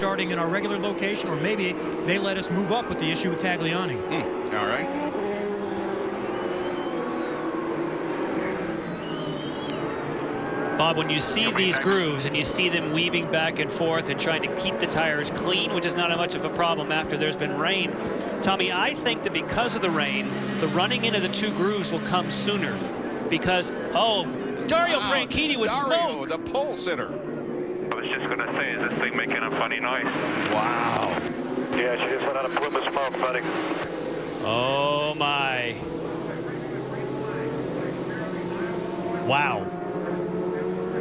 starting in our regular location, or maybe they let us move up with the issue with Tagliani. All right. Bob, when you see these grooves and you see them weaving back and forth and trying to keep the tires clean, which is not much of a problem after there's been rain, Tommy, I think that because of the rain, the running into the two grooves will come sooner. Because, Dario Franchitti was Dario, the pole sitter. I was just going to say, is this thing making a funny noise? Wow. Yeah, she just let out a plume of smoke, buddy. Oh, my. Wow.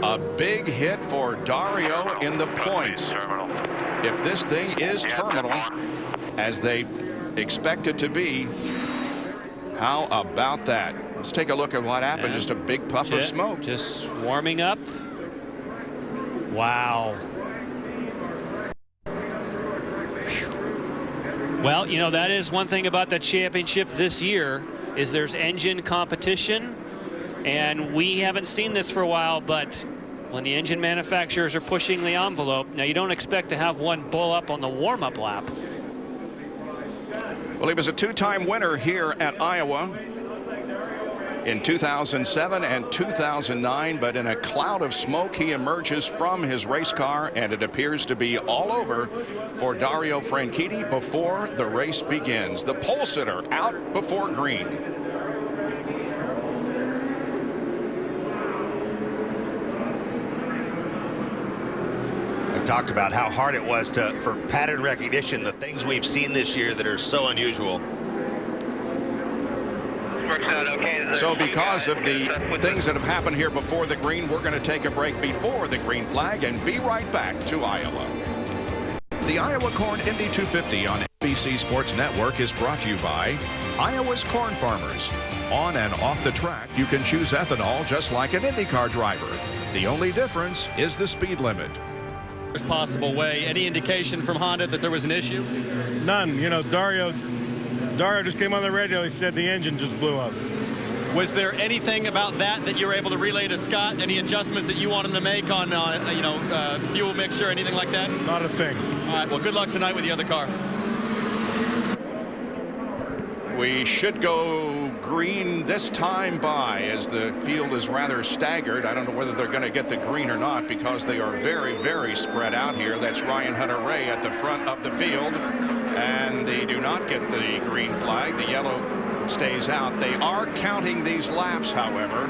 A big hit for Dario in the points. Terminal. If this thing is terminal, as they expect it to be, how about that? Let's take a look at what happened. Just a big puff of smoke. Just warming up. Wow. Well, you know, that is one thing about the championship this year, is there's engine competition. And we haven't seen this for a while, but when the engine manufacturers are pushing the envelope, now you don't expect to have one blow up on the warm-up lap. Well, he was a two-time winner here at Iowa in 2007 and 2009, but in a cloud of smoke, he emerges from his race car, and it appears to be all over for Dario Franchitti before the race begins. The pole sitter out before green. Talked about how hard it was for pattern recognition, the things we've seen this year that are so unusual. So because of the things that have happened here before the green, we're going to take a break before the green flag and be right back to Iowa. The Iowa Corn Indy 250 on NBC Sports Network is brought to you by Iowa's corn farmers. On and off the track, you can choose ethanol just like an IndyCar driver. The only difference is the speed limit. Possible way. Any indication from Honda that there was an issue? None. You know, Dario just came on the radio. He said the engine just blew up. Was there anything about that you were able to relay to Scott? Any adjustments that you want him to make on, fuel mixture, anything like that? Not a thing. All right. Well, good luck tonight with the other car. We should go green this time by, as the field is rather staggered. I don't know whether they're going to get the green or not, because they are very, very spread out here. That's Ryan Hunter-Reay at the front of the field, and they do not get the green flag. The yellow stays out. They are counting these laps, however.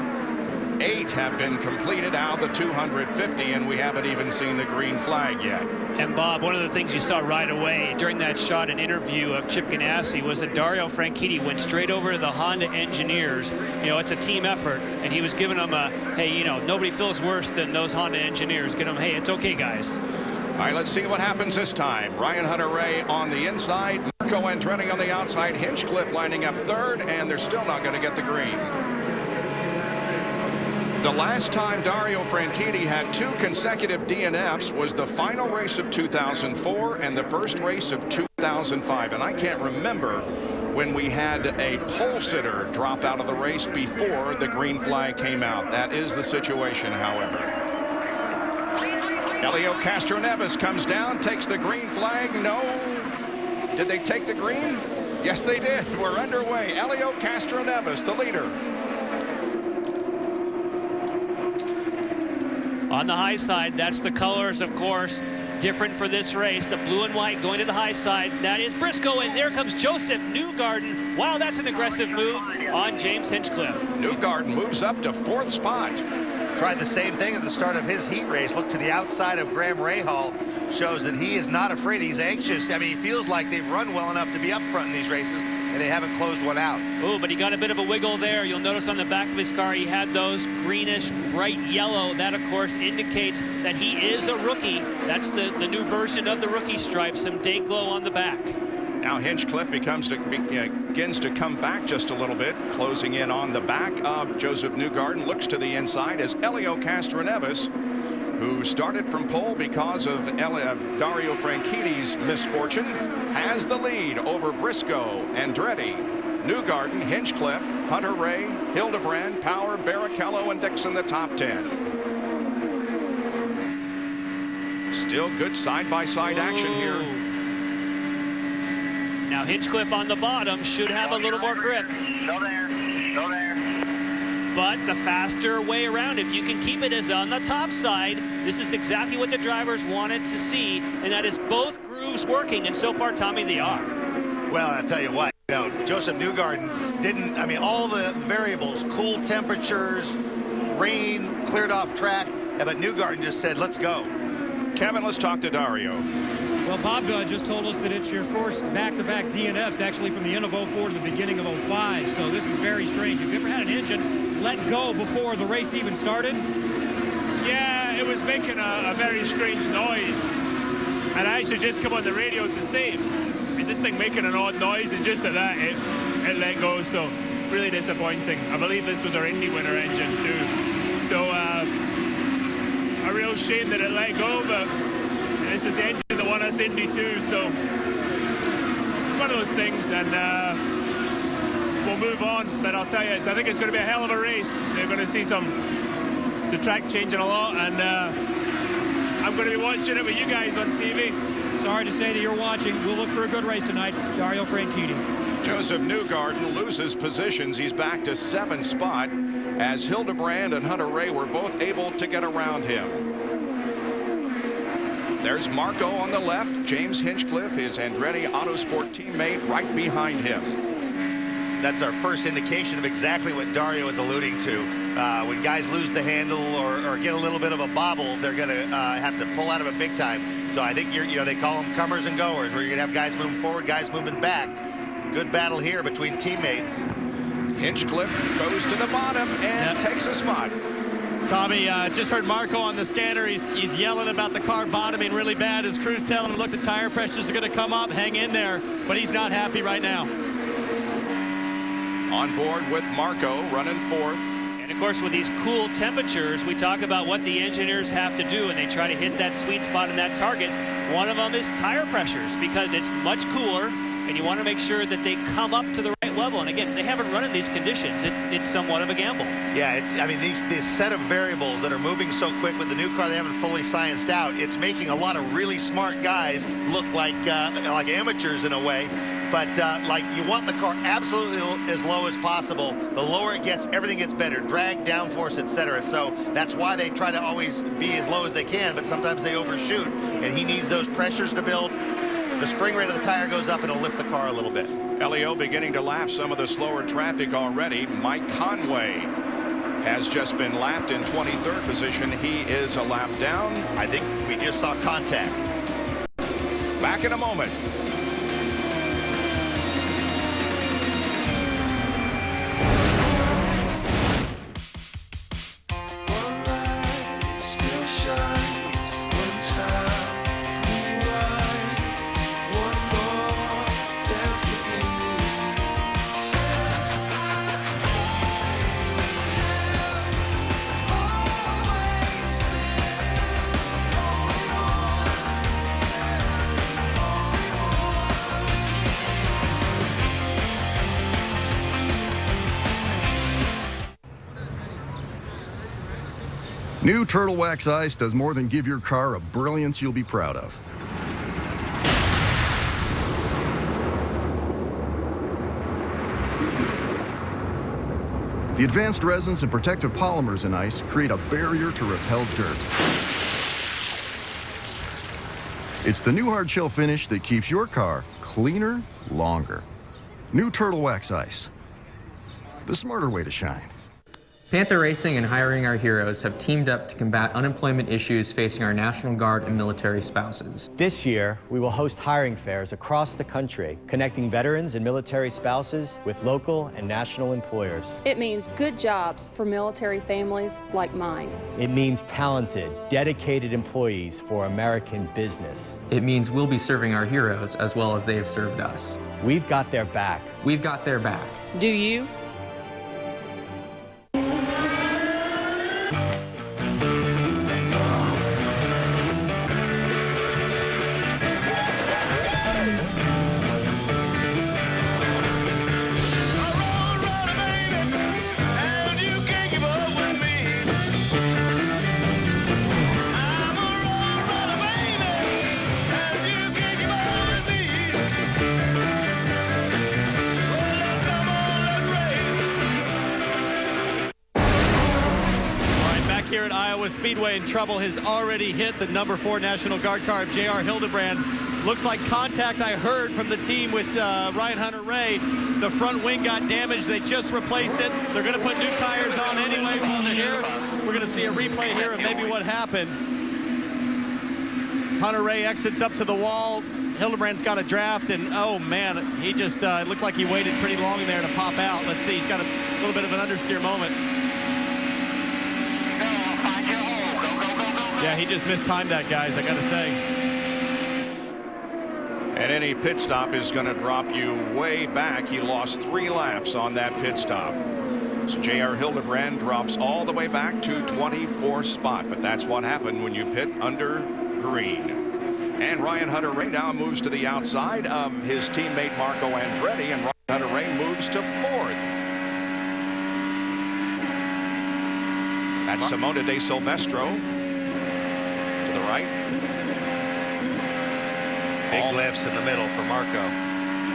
8 have been completed out of the 250, and we haven't even seen the green flag yet. And Bob, one of the things you saw right away during that shot and interview of Chip Ganassi was that Dario Franchitti went straight over to the Honda engineers. You know, it's a team effort, and he was giving them a, hey, you know, nobody feels worse than those Honda engineers. Get them, hey, it's okay, guys. All right, let's see what happens this time. Ryan Hunter-Reay on the inside, Marco Andretti on the outside, Hinchcliffe lining up third, and they're still not going to get the green. The last time Dario Franchitti had 2 consecutive DNFs was the final race of 2004 and the first race of 2005. And I can't remember when we had a pole sitter drop out of the race before the green flag came out. That is the situation, however. Helio Castroneves comes down, takes the green flag. No. Did they take the green? Yes, they did. We're underway. Helio Castroneves, the leader. On the high side, that's the colors, of course, different for this race. The blue and white going to the high side. That is Briscoe, and there comes Joseph Newgarden. Wow, that's an aggressive move on James Hinchcliffe. Newgarden moves up to 4th spot. Tried the same thing at the start of his heat race. Look to the outside of Graham Rahal. Shows that he is not afraid. He's anxious. I mean, he feels like they've run well enough to be up front in these races, and they haven't closed one out. Oh, but he got a bit of a wiggle there. You'll notice on the back of his car he had those greenish, bright yellow. That, of course, indicates that he is a rookie. That's the new version of the rookie stripe, some day glow on the back. Now Hinchcliffe begins to come back just a little bit, closing in on the back of Joseph Newgarden. Looks to the inside as Helio Castroneves, who started from pole because of Dario Franchitti's misfortune, has the lead over Briscoe, Andretti, Newgarden, Hinchcliffe, Hunter-Reay, Hildebrand, Power, Barrichello, and Dixon, the top 10. Still good side-by-side action here. Now Hinchcliffe on the bottom should have a little more grip. Still there. Still there. But the faster way around, if you can keep it as on the top side, this is exactly what the drivers wanted to see, and that is both grooves working, and so far, Tommy, they are. Well, I'll tell you what, Joseph Newgarden didn't, all the variables, cool temperatures, rain, cleared off track, but Newgarden just said, let's go. Kevin, let's talk to Dario. Well, Bob just told us that it's your first back-to-back DNFs, actually from the end of 04 to the beginning of 05. So this is very strange. Have you ever had an engine let go before the race even started? Yeah, it was making a very strange noise. And I actually just come on the radio to say, is this thing making an odd noise? And just at that, it let go. So really disappointing. I believe this was our Indy winner engine too. So a real shame that it let go, but this is the engine that won us Indy too. So it's one of those things, and we'll move on. But I'll tell you, I think it's going to be a hell of a race. They're going to see the track changing a lot, and I'm going to be watching it with you guys on TV. Sorry to say that you're watching. We'll look for a good race tonight. Dario Franchitti. Joseph Newgarden loses positions. He's back to 7th spot as Hildebrand and Hunter Ray were both able to get around him. There's Marco on the left. James Hinchcliffe, his Andretti Autosport teammate, right behind him. That's our first indication of exactly what Dario is alluding to. When guys lose the handle or get a little bit of a bobble, they're going to have to pull out of it big time. So I think they call them comers and goers, where you're going to have guys moving forward, guys moving back. Good battle here between teammates. Hinchcliffe goes to the bottom and takes a spot. Tommy, just heard Marco on the scanner. He's yelling about the car bottoming really bad. His crew's telling him, look, the tire pressures are going to come up. Hang in there. But he's not happy right now. On board with Marco, running 4th. And of course, with these cool temperatures, we talk about what the engineers have to do, and they try to hit that sweet spot in that target. One of them is tire pressures, because it's much cooler, and you want to make sure that they come up to the right level. And again, they haven't run in these conditions. It's somewhat of a gamble. Yeah, this set of variables that are moving so quick with the new car they haven't fully scienced out, it's making a lot of really smart guys look like amateurs in a way. But you want the car absolutely as low as possible. The lower it gets, everything gets better. Drag, downforce, etc. So that's why they try to always be as low as they can, but sometimes they overshoot. And he needs those pressures to build. The spring rate of the tire goes up and it'll lift the car a little bit. Elio beginning to lap some of the slower traffic already. Mike Conway has just been lapped in 23rd position. He is a lap down. I think we just saw contact. Back in a moment. New Turtle Wax Ice does more than give your car a brilliance you'll be proud of. The advanced resins and protective polymers in ice create a barrier to repel dirt. It's the new hard shell finish that keeps your car cleaner longer. New Turtle Wax Ice. The smarter way to shine. Panther Racing and Hiring Our Heroes have teamed up to combat unemployment issues facing our National Guard and military spouses. This year, we will host hiring fairs across the country, connecting veterans and military spouses with local and national employers. It means good jobs for military families like mine. It means talented, dedicated employees for American business. It means we'll be serving our heroes as well as they have served us. We've got their back. We've got their back. Do you? Iowa Speedway in trouble has already hit the number 4 National Guard car of J.R. Hildebrand. Looks like contact, I heard from the team with Ryan Hunter-Reay. The front wing got damaged. They just replaced it. They're going to put new tires on anyway while they're here. We're going to see a replay here of maybe what happened. Hunter-Reay exits up to the wall. Hildebrand's got a draft, and oh man, he just it looked like he waited pretty long there to pop out. Let's see, he's got a little bit of an understeer moment. Yeah, he just mistimed that, guys, I gotta say. And any pit stop is going to drop you way back. He lost 3 laps on that pit stop. So J.R. Hildebrand drops all the way back to 24th spot. But that's what happened when you pit under green. And Ryan Hunter-Reay now moves to the outside of his teammate Marco Andretti. And Ryan Hunter-Reay moves to 4th. That's Simona De Silvestro to the right. Big lifts in the middle for Marco.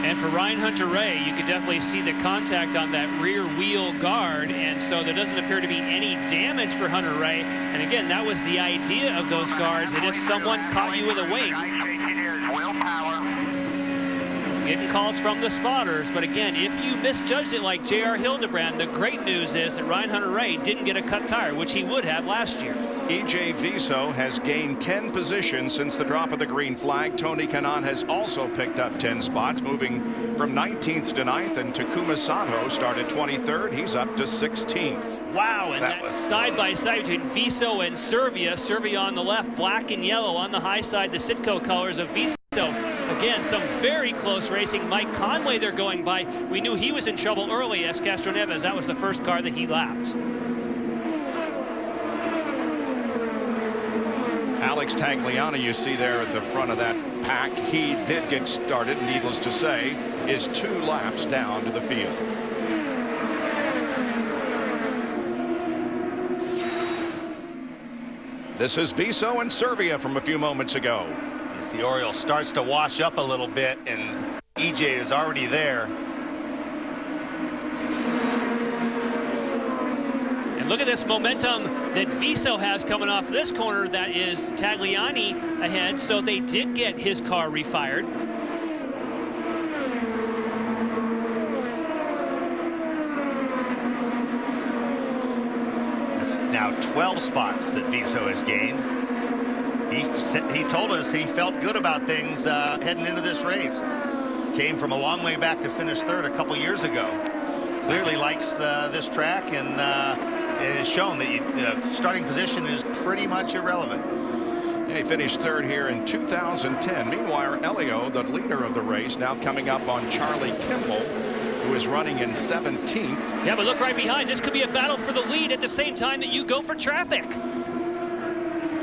And for Ryan Hunter-Reay, you could definitely see the contact on that rear wheel guard, and so there doesn't appear to be any damage for Hunter-Reay. And again, that was the idea of those guards, that if someone caught you with a wing, getting calls from the spotters. But again, if you misjudged it like J.R. Hildebrand, the great news is that Ryan Hunter-Reay didn't get a cut tire, which he would have last year. E.J. Viso has gained 10 positions since the drop of the green flag. Tony Kanaan has also picked up 10 spots, moving from 19th to 9th, and Takuma Sato started 23rd. He's up to 16th. Wow, and that's side by side between Viso and Servia. Servia on the left, black and yellow on the high side, the Sitco colors of Viso. Again, some very close racing. Mike Conway they're going by. We knew he was in trouble early as Castroneves. That was the first car that he lapped. Alex Tagliani, you see there at the front of that pack, he did get started, needless to say, is 2 laps down to the field. This is Viso and Servia from a few moments ago. You see Oriole starts to wash up a little bit, and EJ is already there. Look at this momentum that Viso has coming off this corner. That is Tagliani ahead, so they did get his car refired. That's now 12 spots that Viso has gained. He told us he felt good about things heading into this race. Came from a long way back to finish 3rd a couple years ago. Clearly likes this track, and it has shown that starting position is pretty much irrelevant. Yeah, he finished 3rd here in 2010. Meanwhile, Elio, the leader of the race, now coming up on Charlie Kimball, who is running in 17th. Yeah, but look right behind. This could be a battle for the lead at the same time that you go for traffic.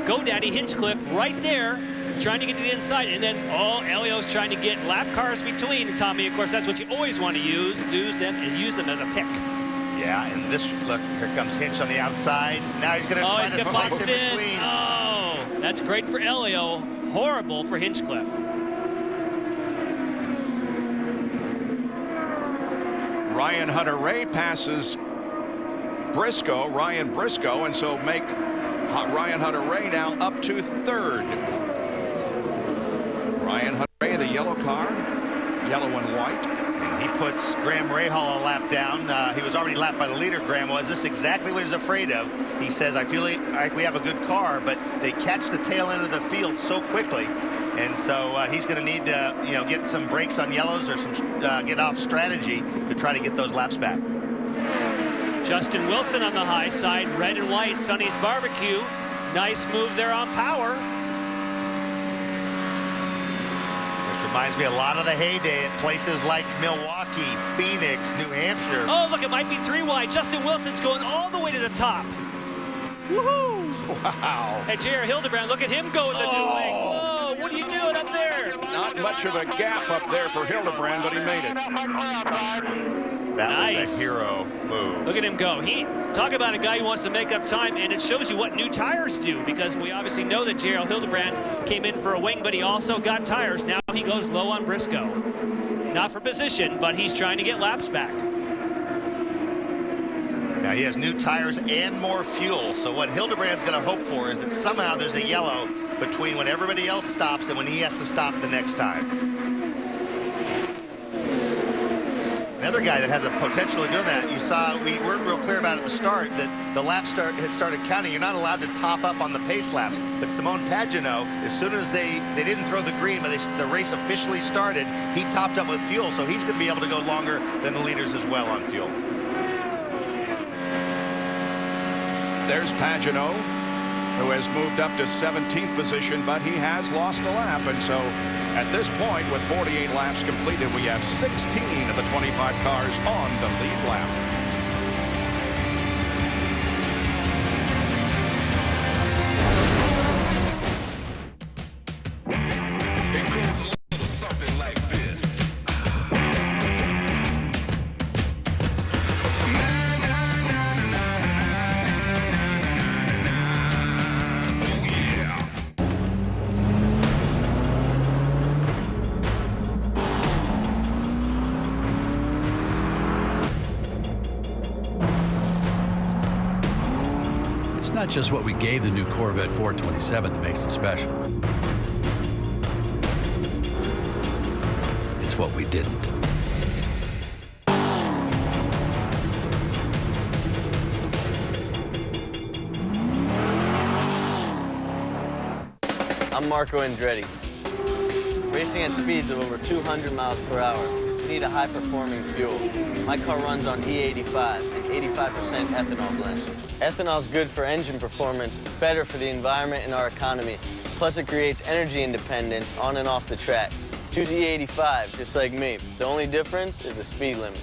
GoDaddy Hinchcliffe right there, trying to get to the inside, and then Elio's trying to get lap cars between. Tommy, of course, that's what you always want to use them as a pick. Yeah, and this, look, here comes Hinch on the outside. Now he's going to try to slice in between. Oh, that's great for Elio. Horrible for Hinchcliffe. Ryan Hunter-Reay passes Ryan Briscoe, and so make Ryan Hunter-Reay now up to 3rd. Ryan Hunter-Reay, the yellow car, yellow and white. He puts Graham Rahal a lap down. He was already lapped by the leader, Graham was. This is exactly what he's afraid of. He says, I feel like we have a good car, but they catch the tail end of the field so quickly. And so he's going to need to, get some brakes on yellows or some get off strategy to try to get those laps back. Justin Wilson on the high side, red and white, Sonny's Barbecue. Nice move there on power. Reminds me a lot of the heyday at places like Milwaukee, Phoenix, New Hampshire. Oh, look, it might be 3 wide. Justin Wilson's going all the way to the top. Woohoo! Wow. Hey, J.R. Hildebrand, look at him go with the new wing. Whoa, what are you doing up there? Not much of a gap up there for Hildebrand, but he made it. That was a hero move. Look at him go. Talk about a guy who wants to make up time, and it shows you what new tires do, because we obviously know that J.R. Hildebrand came in for a wing, but he also got tires. Now he goes low on Briscoe. Not for position, but he's trying to get laps back. Now he has new tires and more fuel. So what Hildebrand's going to hope for is that somehow there's a yellow between when everybody else stops and when he has to stop the next time. Another guy that has a potential of doing that, you saw, we weren't real clear about it at the start, that the laps had started counting. You're not allowed to top up on the pace laps. But Simone Pagenaud, as soon as they didn't throw the green, but the race officially started, he topped up with fuel, so he's going to be able to go longer than the leaders as well on fuel. There's Pagenaud, who has moved up to 17th position, but he has lost a lap. And so at this point, with 48 laps completed, we have 16 of the 25 cars on the lead lap. It's not just what we gave the new Corvette 427 that makes it special. It's what we didn't. I'm Marco Andretti. Racing at speeds of over 200 miles per hour, you need a high-performing fuel. My car runs on E85, an 85% ethanol blend. Ethanol is good for engine performance, better for the environment and our economy. Plus, it creates energy independence on and off the track. Choose E85, just like me. The only difference is the speed limit.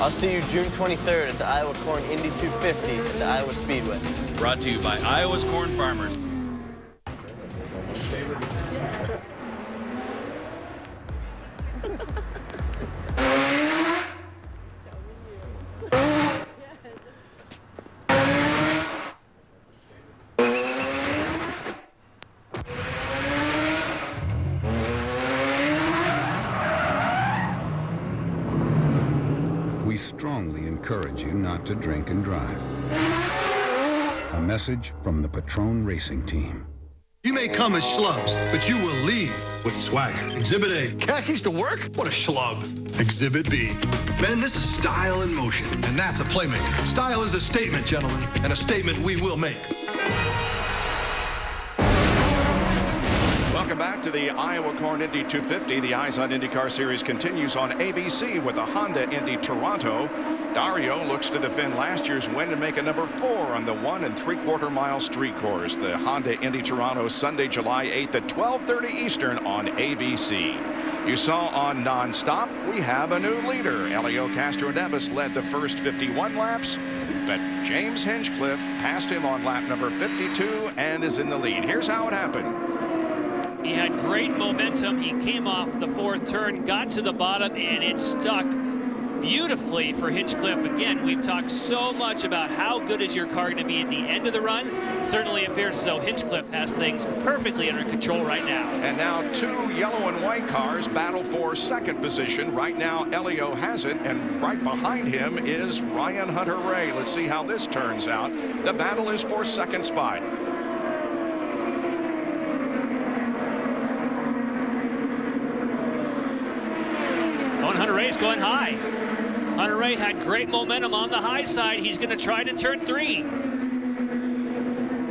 I'll see you June 23rd at the Iowa Corn Indy 250 at the Iowa Speedway. Brought to you by Iowa's Corn Farmers. We strongly encourage you not to drink and drive. A message from the Patron Racing Team. You may come as schlubs, but you will leave with swagger. Exhibit A, khakis to work? What a schlub. Exhibit B, men, this is style in motion, and that's a playmaker. Style is a statement, gentlemen, and a statement we will make. Welcome back to the Iowa Corn Indy 250. The Eyes on IndyCar series continues on ABC with the Honda Indy Toronto. Dario looks to defend last year's win and make a number 4 on the 1 3/4 mile street course. The Honda Indy Toronto, Sunday, July 8th at 12:30 Eastern on ABC. You saw on Nonstop, we have a new leader. Elio Castroneves led the first 51 laps, but James Hinchcliffe passed him on lap number 52 and is in the lead. Here's how it happened. He had great momentum. He came off the 4th turn, got to the bottom, and it stuck beautifully for Hinchcliffe. Again, we've talked so much about how good is your car going to be at the end of the run. It certainly appears as though Hinchcliffe has things perfectly under control right now. And now 2 yellow and white cars battle for second position. Right now, Elio has it, and right behind him is Ryan Hunter-Reay. Let's see how this turns out. The battle is for second spot. Hunter-Reay's going high. Hunter-Reay had great momentum on the high side. He's going to try to turn 3.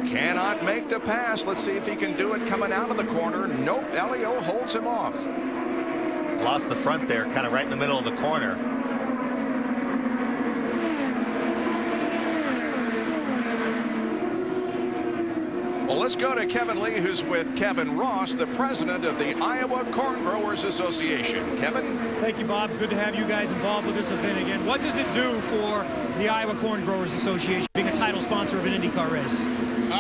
Cannot make the pass. Let's see if he can do it coming out of the corner. Nope, Elio holds him off. Lost the front there, kind of right in the middle of the corner. Well, let's go to Kevin Lee, who's with Kevin Ross, the president of the Iowa Corn Growers Association. Kevin? Thank you, Bob. Good to have you guys involved with this event again. What does it do for the Iowa Corn Growers Association being a title sponsor of an IndyCar race?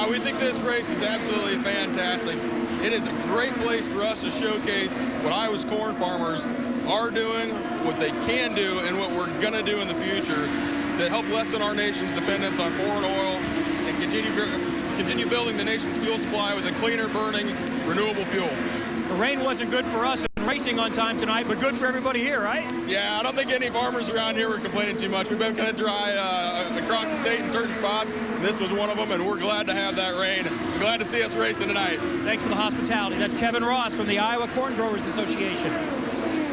We think this race is absolutely fantastic. It is a great place for us to showcase what Iowa's corn farmers are doing, what they can do, and what we're going to do in the future to help lessen our nation's dependence on foreign oil and continue building the nation's fuel supply with a cleaner burning renewable fuel. The rain wasn't good for us in racing on time tonight, but good for everybody here, right? Yeah, I don't think any farmers around here were complaining too much. We've been kind of dry across the state in certain spots. This was one of them, and we're glad to have that rain. Glad to see us racing tonight. Thanks for the hospitality. That's Kevin Ross from the Iowa Corn Growers Association.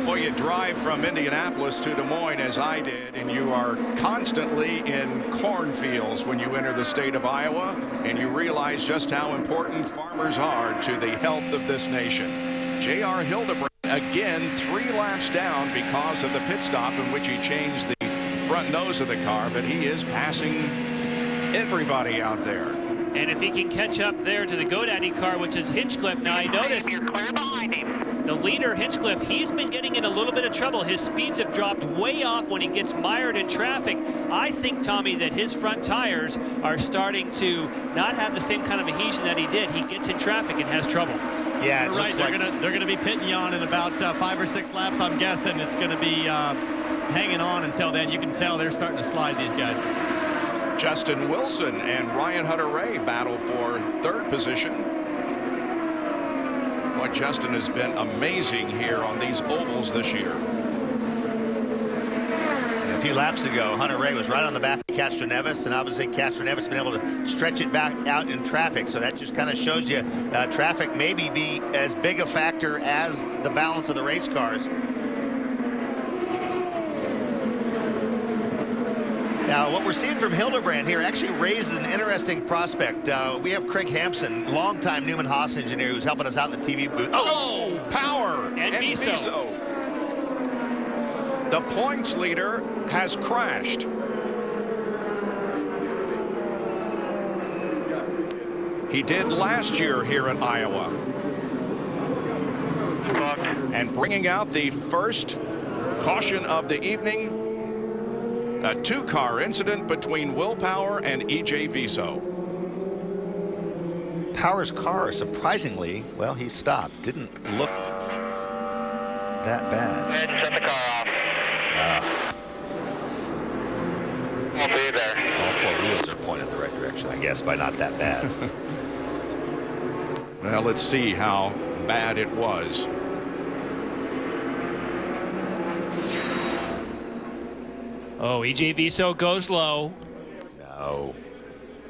Well, you drive from Indianapolis to Des Moines, as I did, and you are constantly in cornfields when you enter the state of Iowa, and you realize just how important farmers are to the health of this nation. J.R. Hildebrand, again, 3 laps down because of the pit stop in which he changed the front nose of the car, but he is passing everybody out there. And if he can catch up there to the GoDaddy car, which is Hinchcliffe, now I notice the leader, Hinchcliffe, he's been getting in a little bit of trouble. His speeds have dropped way off when he gets mired in traffic. I think, Tommy, that his front tires are starting to not have the same kind of adhesion that he did. He gets in traffic and has trouble. Yeah, you're right. They're gonna be pitting you on in about 5 or 6 laps, I'm guessing. It's gonna be hanging on until then. You can tell they're starting to slide, these guys. Justin Wilson and Ryan Hunter-Reay battle for 3rd position. Boy, Justin has been amazing here on these ovals this year. A few laps ago, Hunter-Reay was right on the back of Castroneves, and obviously Castroneves has been able to stretch it back out in traffic. So that just kind of shows you traffic maybe be as big a factor as the balance of the race cars. Now, what we're seeing from Hildebrand here actually raises an interesting prospect. We have Craig Hampson, longtime Newman Haas engineer, who's helping us out in the TV booth. Oh, Power and Viso. The points leader has crashed. He did last year here in Iowa. And bringing out the first caution of the evening. A 2-car incident between Will Power and E.J. Viso. Power's car, surprisingly, well, he stopped. Didn't look that bad. Shut the car off. I'll be there. All 4 wheels are pointed the right direction, I guess, by not that bad. Well, let's see how bad it was. Oh, E.J. Viso goes low. No.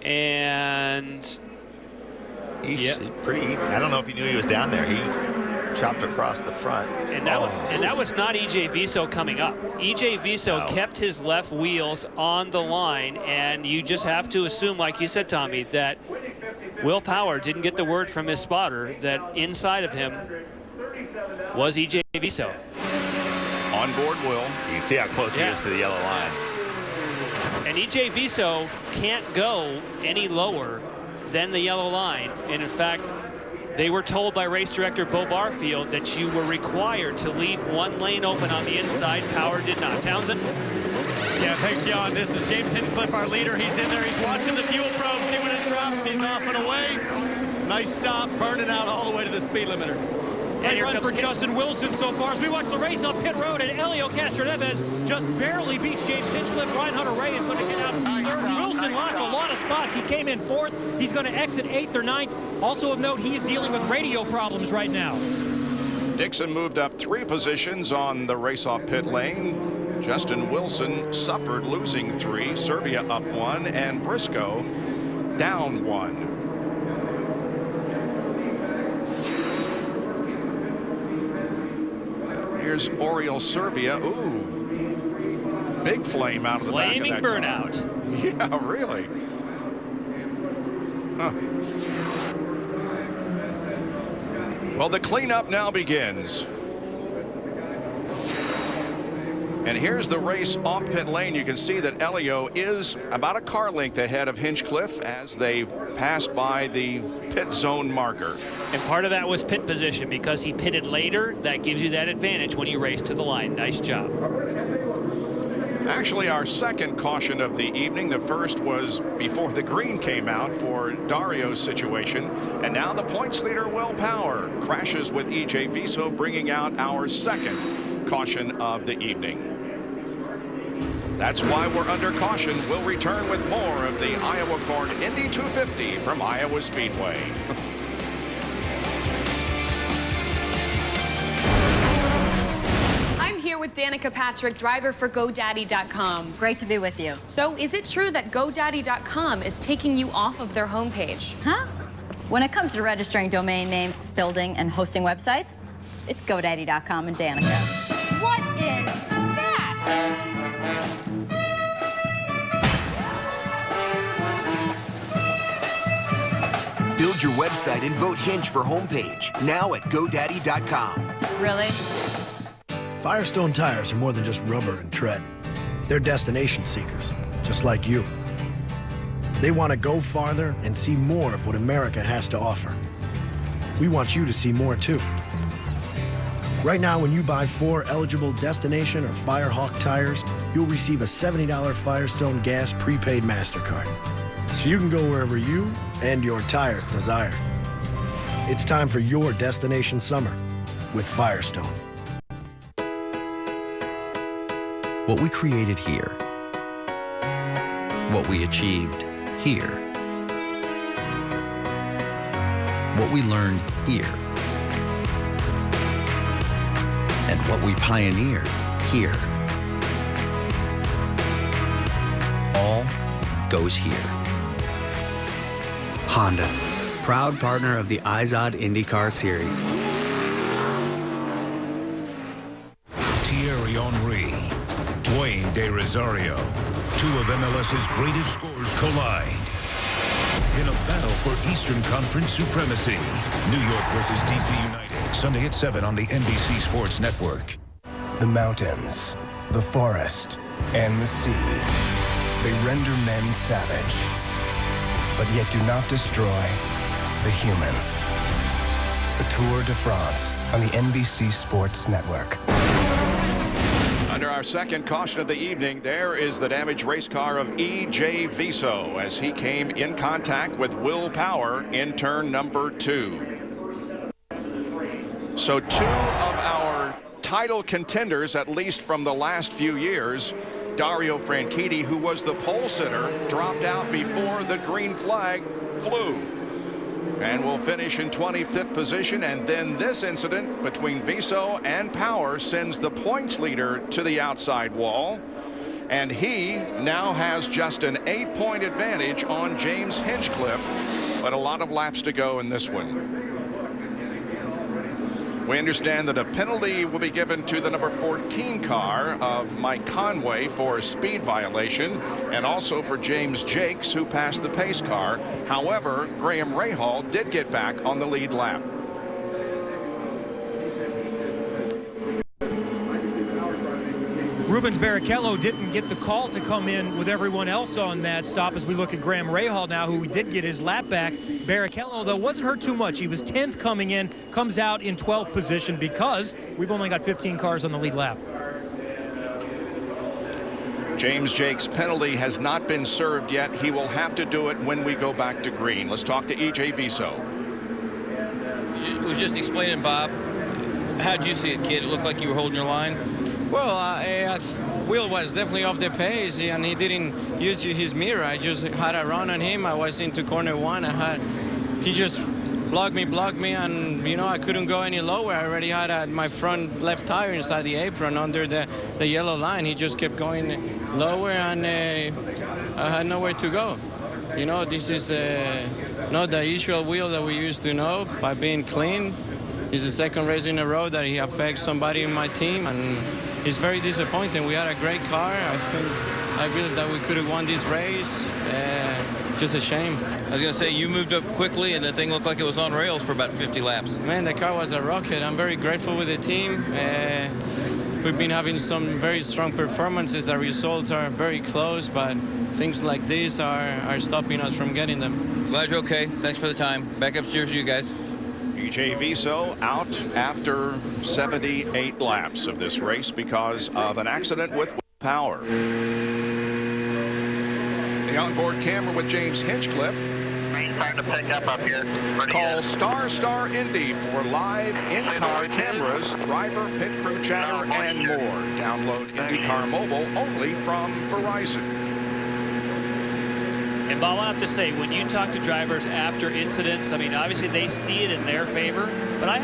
And he's pretty. I don't know if he knew he was down there. He chopped across the front. And that was not E.J. Viso coming up. E.J. Viso kept his left wheels on the line, and you just have to assume, like you said, Tommy, that Will Power didn't get the word from his spotter that inside of him was E.J. Viso. On board Will. You can see how close he is to the yellow line. And E.J. Viso can't go any lower than the yellow line. And in fact, they were told by race director Bo Barfield that you were required to leave 1 lane open on the inside. Power did not. Townsend? Yeah, thanks, Jan. This is James Hinchcliffe, our leader. He's in there. He's watching the fuel probe. See when it drops. He's off and away. Nice stop. Burning out all the way to the speed limiter. And run for Justin Wilson so far as we watch the race on pit road, and Helio Castroneves just barely beats James Hinchcliffe. Ryan Hunter-Reay is going to get out 3rd. Wilson lost a lot of spots. He came in 4th. He's going to exit 8th or 9th. Also of note, he is dealing with radio problems right now. Dixon moved up 3 positions on the race-off pit lane. Justin Wilson suffered, losing 3. Serbia up 1, and Briscoe down 1. Here's Oriol Serbia. Ooh. Big flame out of the back of that car. Burnout. Yeah, really. Huh. Well, the cleanup now begins. And here's the race off pit lane. You can see that Helio is about a car length ahead of Hinchcliffe as they passed by the pit zone marker. And part of that was pit position because he pitted later. That gives you that advantage when you race to the line. Nice job. Actually, our second caution of the evening. The first was before the green came out for Dario's situation. And now the points leader, Will Power, crashes with E.J. Viso, bringing out our second caution of the evening. That's why we're under caution. We'll return with more of the Iowa Corn Indy 250 from Iowa Speedway. with Danica Patrick, driver for GoDaddy.com. Great to be with you. So, is it true that GoDaddy.com is taking you off of their homepage? Huh? When it comes to registering domain names, building, and hosting websites, it's GoDaddy.com and Danica. What is that? Build your website and vote Hinge for homepage. Now at GoDaddy.com. Really? Firestone tires are more than just rubber and tread. They're destination seekers, just like you. They want to go farther and see more of what America has to offer. We want you to see more, too. Right now, when you buy 4 eligible Destination or Firehawk tires, you'll receive a $70 Firestone Gas prepaid MasterCard. So you can go wherever you and your tires desire. It's time for your destination summer with Firestone. What we created here, what we achieved here, what we learned here, and what we pioneered here, all goes here. Honda, proud partner of the IZOD IndyCar Series. Thierry Henry, Dwayne De Rosario, 2 of MLS's greatest scorers collide in a battle for Eastern Conference supremacy. New York versus DC United, Sunday at 7 on the NBC Sports Network. The mountains, the forest, and the sea. They render men savage, but yet do not destroy the human. The Tour de France on the NBC Sports Network. Under our second caution of the evening, there is the damaged race car of E.J. Viso as he came in contact with Will Power in turn number 2. So 2 of our title contenders, at least from the last few years, Dario Franchitti, who was the pole sitter, dropped out before the green flag flew and will finish in 25th position. And then this incident between Viso and Power sends the points leader to the outside wall, and he now has just an 8-point advantage on James Hinchcliffe, but a lot of laps to go in this one. We understand that a penalty will be given to the number 14 car of Mike Conway for a speed violation, and also for James Jakes, who passed the pace car. However, Graham Rahal did get back on the lead lap. Rubens Barrichello didn't get the call to come in with everyone else on that stop as we look at Graham Rahal now, who did get his lap back. Barrichello, though, wasn't hurt too much. He was 10th coming in, comes out in 12th position because we've only got 15 cars on the lead lap. James Jakes' penalty has not been served yet. He will have to do it when we go back to green. Let's talk to E.J. Viso. I was just explaining, Bob, how'd you see it, kid? It looked like you were holding your line? Well, Will was definitely off the pace, and he didn't use his mirror. I just had a run on him. I was into corner 1. He just blocked me, and, you know, I couldn't go any lower. I already had my front left tire inside the apron under the yellow line. He just kept going lower, and I had nowhere to go. You know, this is not the usual Will that we used to know by being clean. It's the second race in a row that he affects somebody in my team, and it's very disappointing. We had a great car. I believe that we could have won this race. Just a shame. I was going to say, you moved up quickly, and the thing looked like it was on rails for about 50 laps. Man, the car was a rocket. I'm very grateful with the team. We've been having some very strong performances. The results are very close, but things like this are stopping us from getting them. Glad you're okay. Thanks for the time. Back upstairs to you guys. E.J. Viso out after 78 laps of this race because of an accident with Power. The onboard camera with James Hinchcliffe. Starting to pick up here. Call Star Indy for live in-car cameras, driver, pit crew chatter, and more. Download IndyCar Mobile only from Verizon. And Bob, I have to say, when you talk to drivers after incidents, I mean, obviously they see it in their favor, but I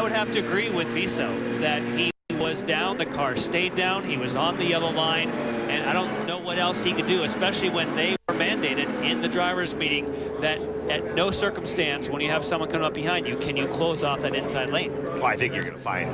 would have to agree with Viso that he was was down, the car stayed down. He was on the yellow line, and I don't know what else he could do, especially when they were mandated in the drivers' meeting that at no circumstance, when you have someone coming up behind you, can you close off that inside lane. Well, I think you're going to find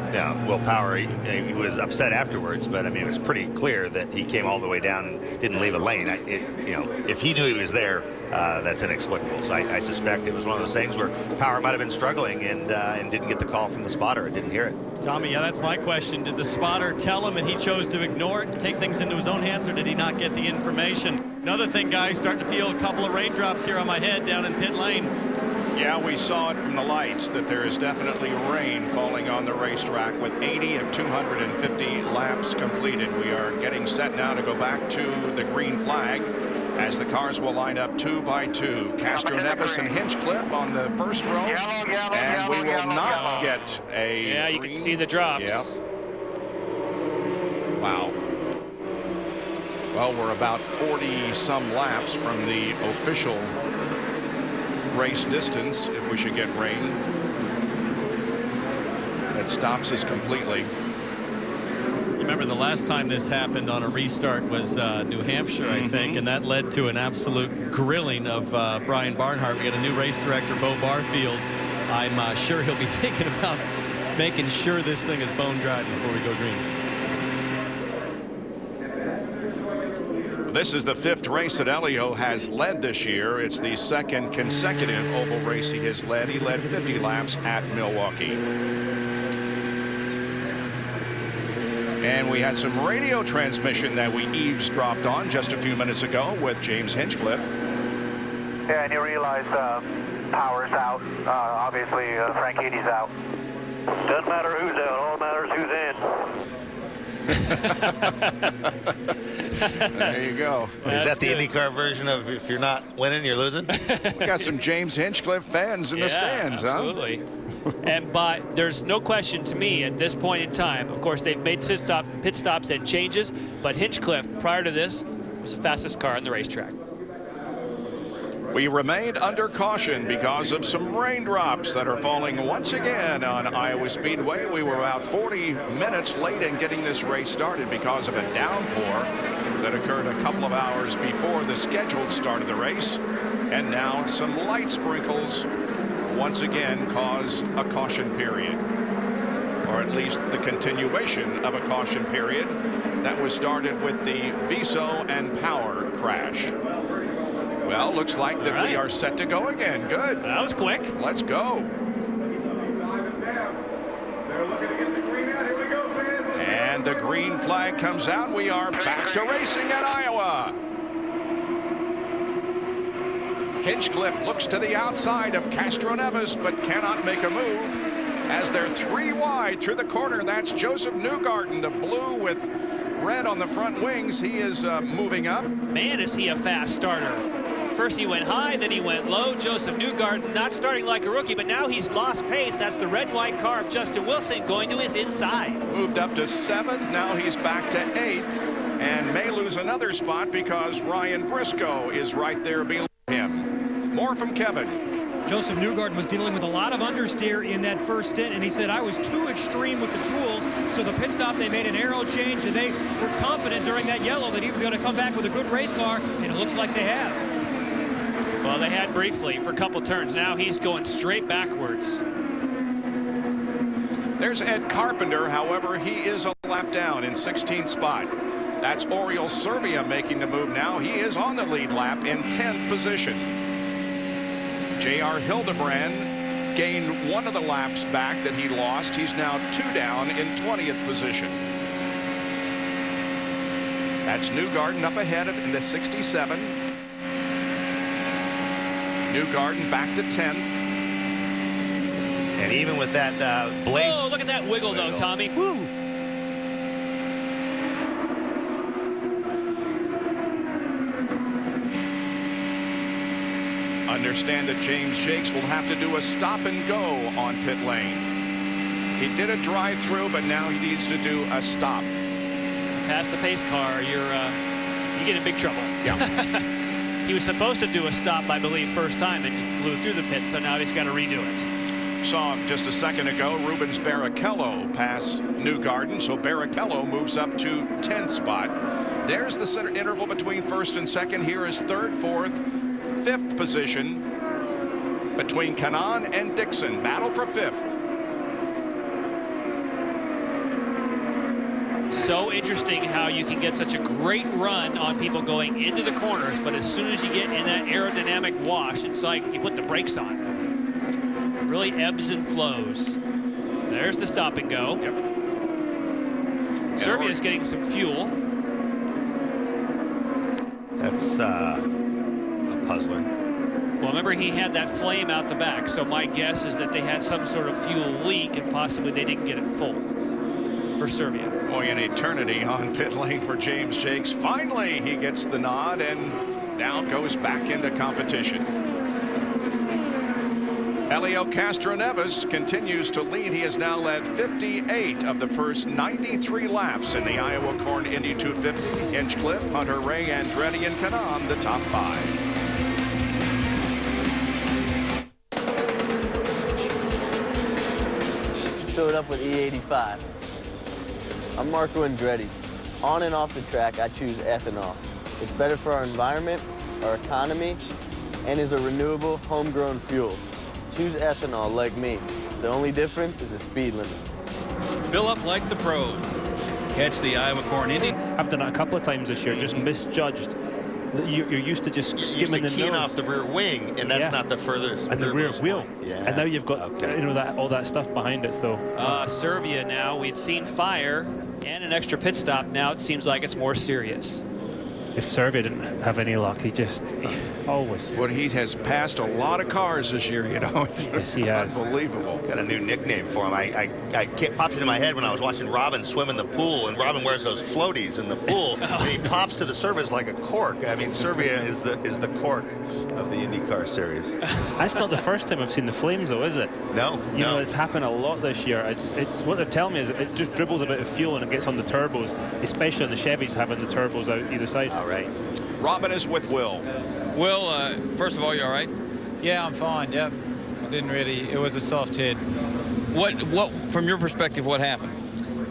Will Power, he was upset afterwards, but I mean, it was pretty clear that he came all the way down and didn't leave a lane. If he knew he was there, that's inexplicable. So I suspect it was one of those things where Power might have been struggling and didn't get the call from the spotter and didn't hear it. Tommy, yeah, that's my question. Did the spotter tell him and he chose to ignore it and take things into his own hands, or did he not get the information? Another thing, guys, starting to feel a couple of raindrops here on my head down in pit lane. Yeah, we saw it from the lights that there is definitely rain falling on the racetrack with 80 of 250 laps completed. We are getting set now to go back to the green flag as the cars will line up 2 by 2. Castroneves and Hinchcliffe on the first row. And we will not get a Yeah, you can see the drops. Yep. Wow. Well, we're about 40-some laps from the official race distance if we should get rain. That stops us completely. Remember the last time this happened on a restart was New Hampshire, I think, and that led to an absolute grilling of Brian Barnhart. We got a new race director, Bo Barfield. I'm sure he'll be thinking about making sure this thing is bone dry before we go green. This is the 5th race that Elio has led this year. It's the 2nd consecutive oval race he has led. He led 50 laps at Milwaukee. And we had some radio transmission that we eavesdropped on just a few minutes ago with James Hinchcliffe. Yeah, and you realize Power's out. Obviously, Frank Eady's out. Doesn't matter who's out. All that matters who's in. There you go. Is that the IndyCar version of if you're not winning, you're losing? We got some James Hinchcliffe fans in the stands, absolutely. But there's no question to me at this point in time. Of course, they've made pit stops and changes, but Hinchcliffe, prior to this, was the fastest car on the racetrack. We remained under caution because of some raindrops that are falling once again on Iowa Speedway. We were about 40 minutes late in getting this race started because of a downpour that occurred a couple of hours before the scheduled start of the race. And now some light sprinkles once again cause a caution period, or at least the continuation of a caution period that was started with the Viso and Power crash. Well, looks like that we are set to go again. Good. That was quick. Let's go. And the green flag comes out. We are back to racing at Iowa. Hinchcliffe looks to the outside of Castroneves, but cannot make a move as they're 3 wide through the corner. That's Joseph Newgarden, the blue with red on the front wings. He is moving up. Man, is he a fast starter. First he went high, then he went low. Joseph Newgarden not starting like a rookie, but now he's lost pace. That's the red and white car of Justin Wilson going to his inside. Moved up to 7th. Now he's back to 8th and may lose another spot because Ryan Briscoe is right there below him. More from Kevin. Joseph Newgarden was dealing with a lot of understeer in that first stint, and he said, I was too extreme with the tools. So the pit stop, they made an aero change, and they were confident during that yellow that he was going to come back with a good race car, and it looks like they have. Well, they had briefly for a couple turns. Now he's going straight backwards. There's Ed Carpenter. However, he is a lap down in 16th spot. That's Oriol Serbia making the move now. He is on the lead lap in 10th position. J.R. Hildebrand gained one of the laps back that he lost. He's now 2 down in 20th position. That's Newgarden up ahead in the 67. Newgarden back to 10th. And even with that blaze. Oh, look at that wiggle, though, Tommy. Woo! Understand that James Jakes will have to do a stop and go on pit lane. He did a drive-through, but now he needs to do a stop. Past the pace car, you get in big trouble. Yeah. He was supposed to do a stop, I believe, first time and just blew through the pits, so now he's got to redo it. Saw just a second ago Rubens Barrichello pass Newgarden, so Barrichello moves up to 10th spot. There's the center interval between first and second. Here is third, fourth, fifth position between Kanaan and Dixon. Battle for fifth. So interesting how you can get such a great run on people going into the corners, but as soon as you get in that aerodynamic wash, it's like you put the brakes on. Really ebbs and flows. There's the stop and go. Yep. Servia's getting some fuel. That's a puzzler. Well, remember, he had that flame out the back, so my guess is that they had some sort of fuel leak and possibly they didn't get it full for Servia. Boy, an eternity on pit lane for James Jakes. Finally, he gets the nod and now goes back into competition. Helio Castroneves continues to lead. He has now led 58 of the first 93 laps in the Iowa Corn Indy 250. Hinchcliffe, Hunter Ray, Andretti, and Kanaan, the top 5. Showed up with E85. I'm Marco Andretti. On and off the track, I choose ethanol. It's better for our environment, our economy, and is a renewable, homegrown fuel. Choose ethanol like me. The only difference is the speed limit. Fill up like the pros. Catch the Iowa Corn Indy. I've done it a couple of times this year, just misjudged. You're used to just skimming the keying nose. off the rear wing, and that's not the furthest. And the rear wheel. Yeah. And now you've got all that stuff behind it. So Servia now, we'd seen fire and an extra pit stop. Now it seems like it's more serious. If Servia didn't have any luck, he always. Well, he has passed a lot of cars this year, you know. Yes, he has. Unbelievable. Got a new nickname for him. I popped into my head when I was watching Robin swim in the pool, and Robin wears those floaties in the pool, and he pops to the surface like a cork. I mean, Servia is the cork of the IndyCar series. That's not the first time I've seen the flames, though, is it? No. You know, it's happened a lot this year. It's what they're telling me is it just dribbles a bit of fuel and it gets on the turbos, especially on the Chevys having the turbos out either side. All right. Robin is with Will. Will, first of all, you all right? Yeah, I'm fine. Yep. I didn't really. It was a soft hit. What from your perspective, what happened?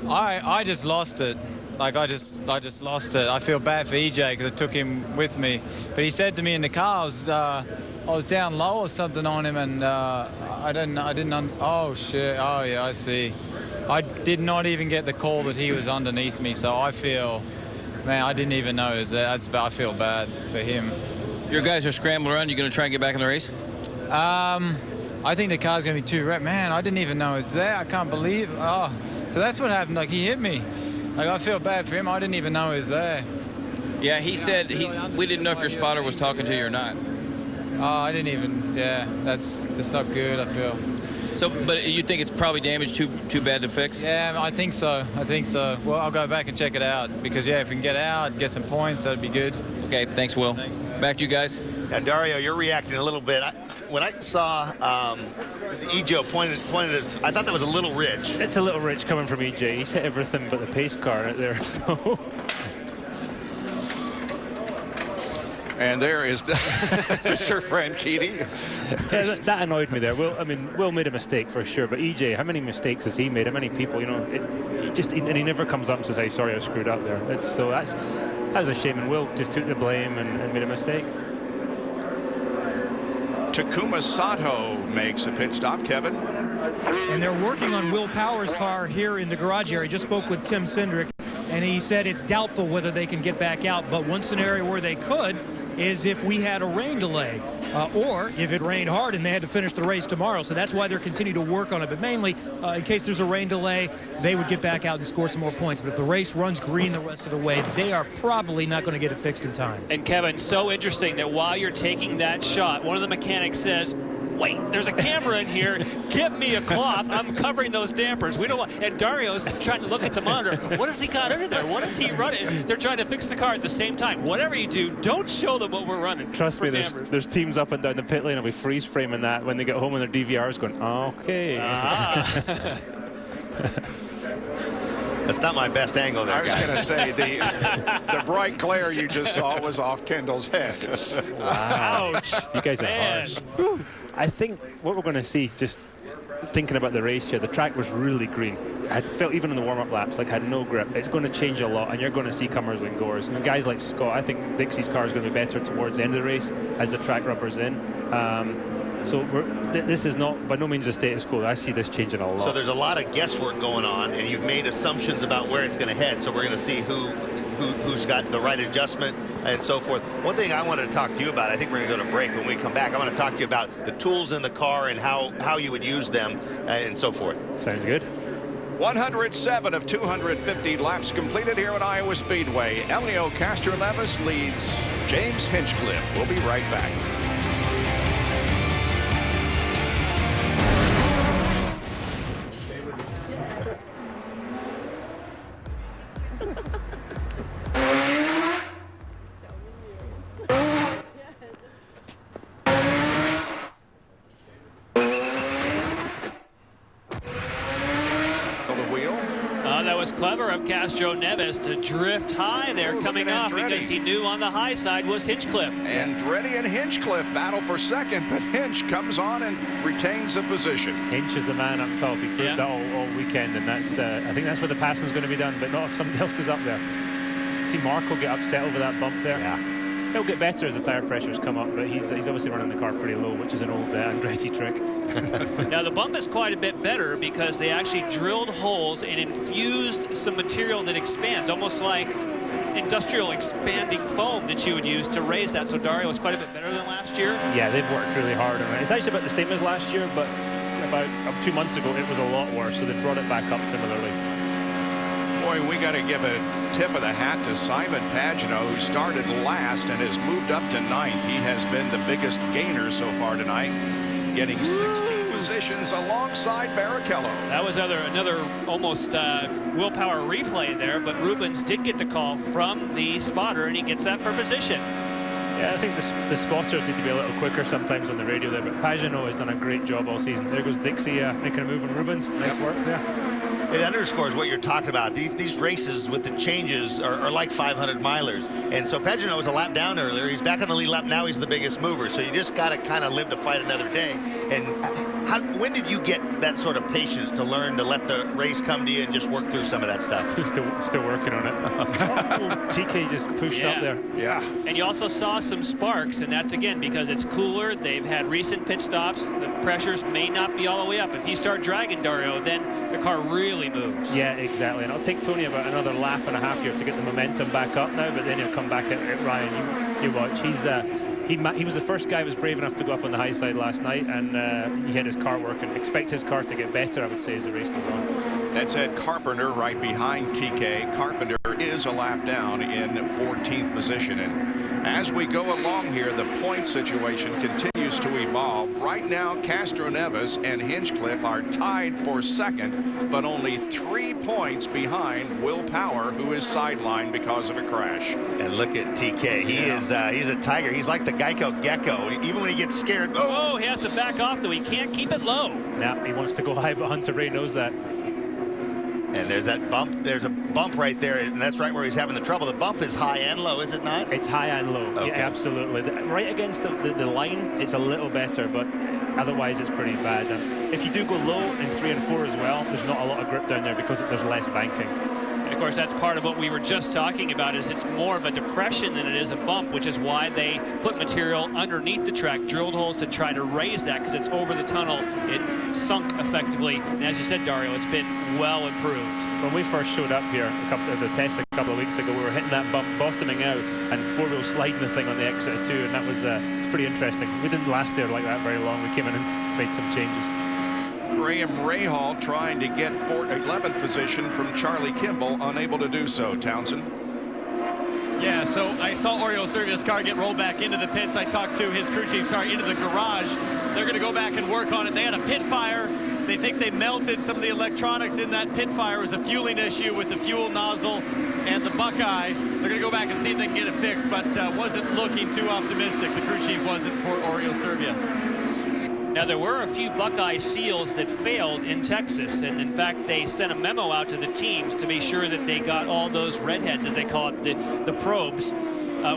I just lost it. Like I just lost it. I feel bad for EJ because I took him with me, but he said to me in the car I was down low or something on him, and I didn't. Oh shit. Oh yeah, I see. I did not even get the call that he was underneath me, so I feel. Man, I didn't even know it was there. I feel bad for him. Your guys are scrambling around. You going to try and get back in the race? I think the car's going to be too red. Man, I didn't even know it was there. I can't believe. Oh, so that's what happened. Like, he hit me. Like, I feel bad for him. I didn't even know it was there. Yeah, he said we didn't know if your spotter was talking to you or not. Oh, I didn't even. Yeah, that's not good, I feel. So, but you think it's probably damaged too bad to fix? Yeah, I think so. Well, I'll go back and check it out because, yeah, if we can get out, get some points, that'd be good. Okay, thanks, Will. Thanks. Back to you guys. Now, Dario, you're reacting a little bit. When I saw Ejo pointed us, I thought that was a little rich. It's a little rich coming from EJ. He's hit everything but the pace car out there, so. And there is Mr. Franchitti. Yeah, that annoyed me there. Will made a mistake for sure, but EJ, how many mistakes has he made? How many people, you know, he never comes up and says, "Hey, sorry, I screwed up there." That was a shame, and Will just took the blame and made a mistake. Takuma Sato makes a pit stop, Kevin. And they're working on Will Power's car here in the garage area. Just spoke with Tim Cindric, and he said it's doubtful whether they can get back out, but one scenario where they could is if we had a rain delay or if it rained hard and they had to finish the race tomorrow. So that's why they're continuing to work on it. But mainly, in case there's a rain delay, they would get back out and score some more points. But if the race runs green the rest of the way, they are probably not going to get it fixed in time. And Kevin, so interesting that while you're taking that shot, one of the mechanics says, "Wait, there's a camera in here. Give me a cloth. I'm covering those dampers. We don't want." And Dario's trying to look at the monitor. What has he got under there? What is he running? They're trying to fix the car at the same time. Whatever you do, don't show them what we're running. Trust me, there's teams up and down the pit lane will be freeze framing that when they get home and their DVR's going, okay. That's not my best angle there, I was going to say, the bright glare you just saw was off Kendall's head. Wow. Ouch. You guys are harsh. I think what we're going to see, just thinking about the race here, the track was really green. I felt even in the warm-up laps, like had no grip. It's going to change a lot, and you're going to see comers and goers. And guys like Scott, I think Dixie's car is going to be better towards the end of the race as the track rubber's in. So this is not by no means a status quo. I see this changing a lot. So there's a lot of guesswork going on, and you've made assumptions about where it's going to head. So we're going to see who's got the right adjustment and so forth. One thing I wanted to talk to you about, I think we're going to go to break. When we come back, I want to talk to you about the tools in the car and how you would use them and so forth. Sounds good. 107 of 250 laps completed here at Iowa Speedway. Helio Castroneves leads James Hinchcliffe. We'll be right back. Clever of Castroneves to drift high there coming off because he knew on the high side was Hinchcliffe. Andretti and Hinchcliffe battle for second, but Hinch comes on and retains a position. Hinch is the man up top. He proved that all weekend, and that's I think that's where the passing is going to be done, but not if somebody else is up there. See Marco get upset over that bump there. Yeah. He'll get better as the tire pressures come up, but he's obviously running the car pretty low, which is an old Andretti trick. Now the bump is quite a bit better because they actually drilled holes and infused some material that expands, almost like industrial expanding foam that you would use to raise that. So Dario is quite a bit better than last year. Yeah, they've worked really hard on it. It's actually about the same as last year, but about 2 months ago it was a lot worse, so they brought it back up similarly. Boy, we got to give a tip of the hat to Simon Pagenaud, who started last and has moved up to 9th. He has been the biggest gainer so far tonight, getting 16 positions alongside Barrichello. That was another almost Will Power replay there, but Rubens did get the call from the spotter, and he gets that for position. Yeah, I think the spotters need to be a little quicker sometimes on the radio there, but Pagenaud has done a great job all season. There goes Dixie making a move on Rubens. Nice work there. It underscores what you're talking about. These races with the changes are like 500 milers. And so Pagenaud was a lap down earlier. He's back on the lead lap. Now he's the biggest mover. So you just got to kind of live to fight another day. And when did you get that sort of patience to learn to let the race come to you and just work through some of that stuff? Still working on it. TK just pushed up there. Yeah. And you also saw some sparks, and that's again because it's cooler. They've had recent pit stops. The pressures may not be all the way up. If you start dragging Dario, then the car really moves. Yeah, exactly. And it'll take Tony about another lap and a half here to get the momentum back up now, but then he'll come back at Ryan. You watch. He was the first guy who was brave enough to go up on the high side last night, and he had his car working. Expect his car to get better, I would say, as the race goes on. That's Ed Carpenter right behind TK. Carpenter is a lap down in 14th position. And as we go along here, the point situation continues to evolve. Right now, Castroneves and Hinchcliffe are tied for second, but only 3 points behind Will Power, who is sidelined because of a crash. And look at TK. He's a tiger. He's like the Geico Gecko. Even when he gets scared, oh, he has to back off, though. He can't keep it low. Yeah, he wants to go high, but Hunter Ray knows that. And there's that bump. There's a bump right there, and that's right where he's having the trouble. The bump is high and low, is it not? It's high and low. Okay. Yeah, absolutely. Right against the line, it's a little better, but otherwise it's pretty bad. And if you do go low in 3 and 4 as well, there's not a lot of grip down there because there's less banking. And of course, that's part of what we were just talking about, is it's more of a depression than it is a bump, which is why they put material underneath the track, drilled holes to try to raise that, because it's over the tunnel. It sunk effectively. And as you said, Dario, it's been well improved. When we first showed up here, the test a couple of weeks ago, we were hitting that bump, bottoming out, and four-wheel sliding the thing on the exit of 2, and that was pretty interesting. We didn't last there like that very long. We came in and made some changes. Graham Rahal trying to get 11th position from Charlie Kimball, unable to do so. Townsend. Yeah, so I saw Oriol Servia's car get rolled back into the pits. I talked to his crew chief, into the garage. They're going to go back and work on it. They had a pit fire. They think they melted some of the electronics in that pit fire. It was a fueling issue with the fuel nozzle and the Buckeye. They're going to go back and see if they can get it fixed, but wasn't looking too optimistic. The crew chief wasn't for Oriol Servia. Now, there were a few Buckeye seals that failed in Texas, and in fact, they sent a memo out to the teams to be sure that they got all those redheads, as they call it, the probes.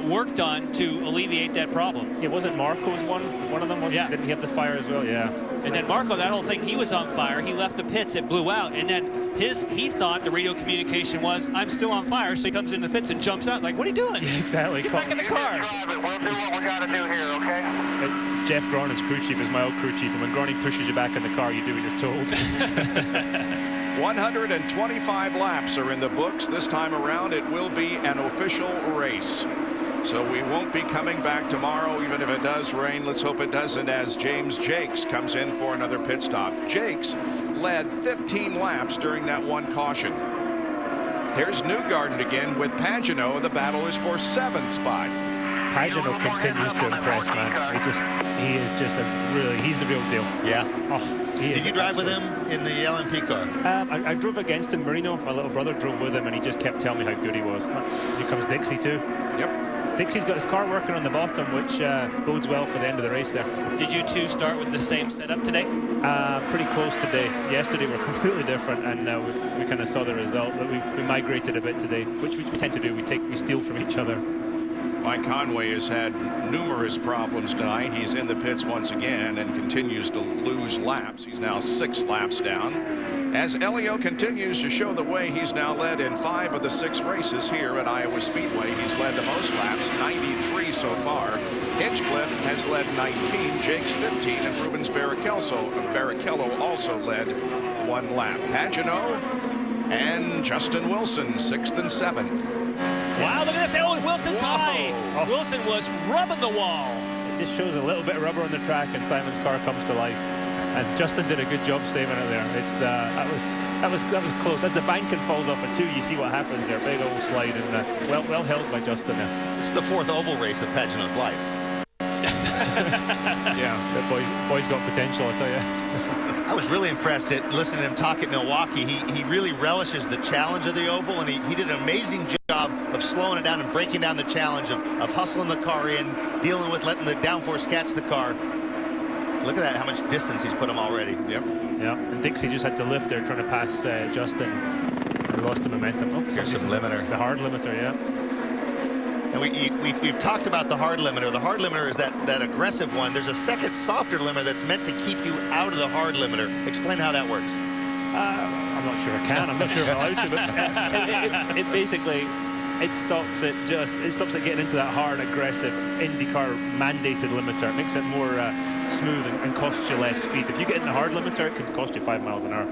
worked on to alleviate that problem. It wasn't Marco's one of them, wasn't it? Didn't he have the fire as well? Yeah. And then Marco, that whole thing, he was on fire. He left the pits, it blew out. And then he thought the radio communication was, I'm still on fire. So he comes into the pits and jumps out like, what are you doing? Exactly. Get back in the car. We'll do what we got to do here, okay? Jeff Graughn is crew chief, is my old crew chief. And when Graughn pushes you back in the car, you do what you're told. 125 laps are in the books. This time around, it will be an official race. So we won't be coming back tomorrow, even if it does rain. Let's hope it doesn't, as James Jakes comes in for another pit stop. Jakes led 15 laps during that one caution. Here's Newgarden again with Pagenaud. The battle is for 7th spot. Pagenaud continues to impress, man. He is just he's the real deal. Yeah. Oh, Did you drive with him in the LMP car? I drove against him. Marino, my little brother, drove with him, and he just kept telling me how good he was. Here comes Dixie too. Yep. Dixie's got his car working on the bottom, which bodes well for the end of the race there. Did you two start with the same setup today? Pretty close today. Yesterday were completely different, and we kind of saw the result. But we migrated a bit today, which we tend to do. We steal from each other. Mike Conway has had numerous problems tonight. He's in the pits once again and continues to lose laps. He's now 6 laps down. As Elio continues to show the way, he's now led in 5 of the 6 races here at Iowa Speedway. He's led the most laps, 93 so far. Hinchcliffe has led 19, Jakes 15, and Rubens Barrichello also led 1 lap. Pagenaud and Justin Wilson, 6th and 7th. Wow, look at this. Oh, and Wilson's high. Oh. Wilson was rubbing the wall. It just shows a little bit of rubber on the track, and Simon's car comes to life. And Justin did a good job saving it there. It's that was close. As the banking falls off at 2, you see what happens there. Big old slide, and well held by Justin there. This is the 4th oval race of Pagenaud's life. Yeah, that boy's got potential, I tell you. I was really impressed at listening to him talk at Milwaukee. He really relishes the challenge of the oval, and he did an amazing job of slowing it down and breaking down the challenge of hustling the car in, dealing with letting the downforce catch the car. Look at that, how much distance he's put him already. Yep. Yeah, and Dixie just had to lift there trying to pass Justin. He lost the momentum. Oh, here's some limiter. The hard limiter, yeah. And we've talked about the hard limiter. The hard limiter is that aggressive one. There's a second softer limiter that's meant to keep you out of the hard limiter. Explain how that works. I'm not sure I can. I'm not sure if I'm allowed to. But it basically stops it getting into that hard, aggressive IndyCar mandated limiter. It makes it more smooth and costs you less speed. If you get in the hard limiter, it can cost you 5 miles an hour.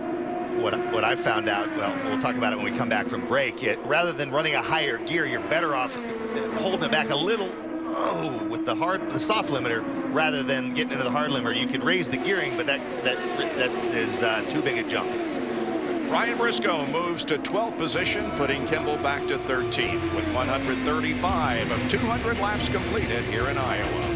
What I found out, well, we'll talk about it when we come back from break. Rather than running a higher gear, you're better off holding it back a little with the soft limiter rather than getting into the hard limiter. You could raise the gearing, but that is too big a jump. Ryan Briscoe moves to 12th position, putting Kimball back to 13th with 135 of 200 laps completed here in Iowa.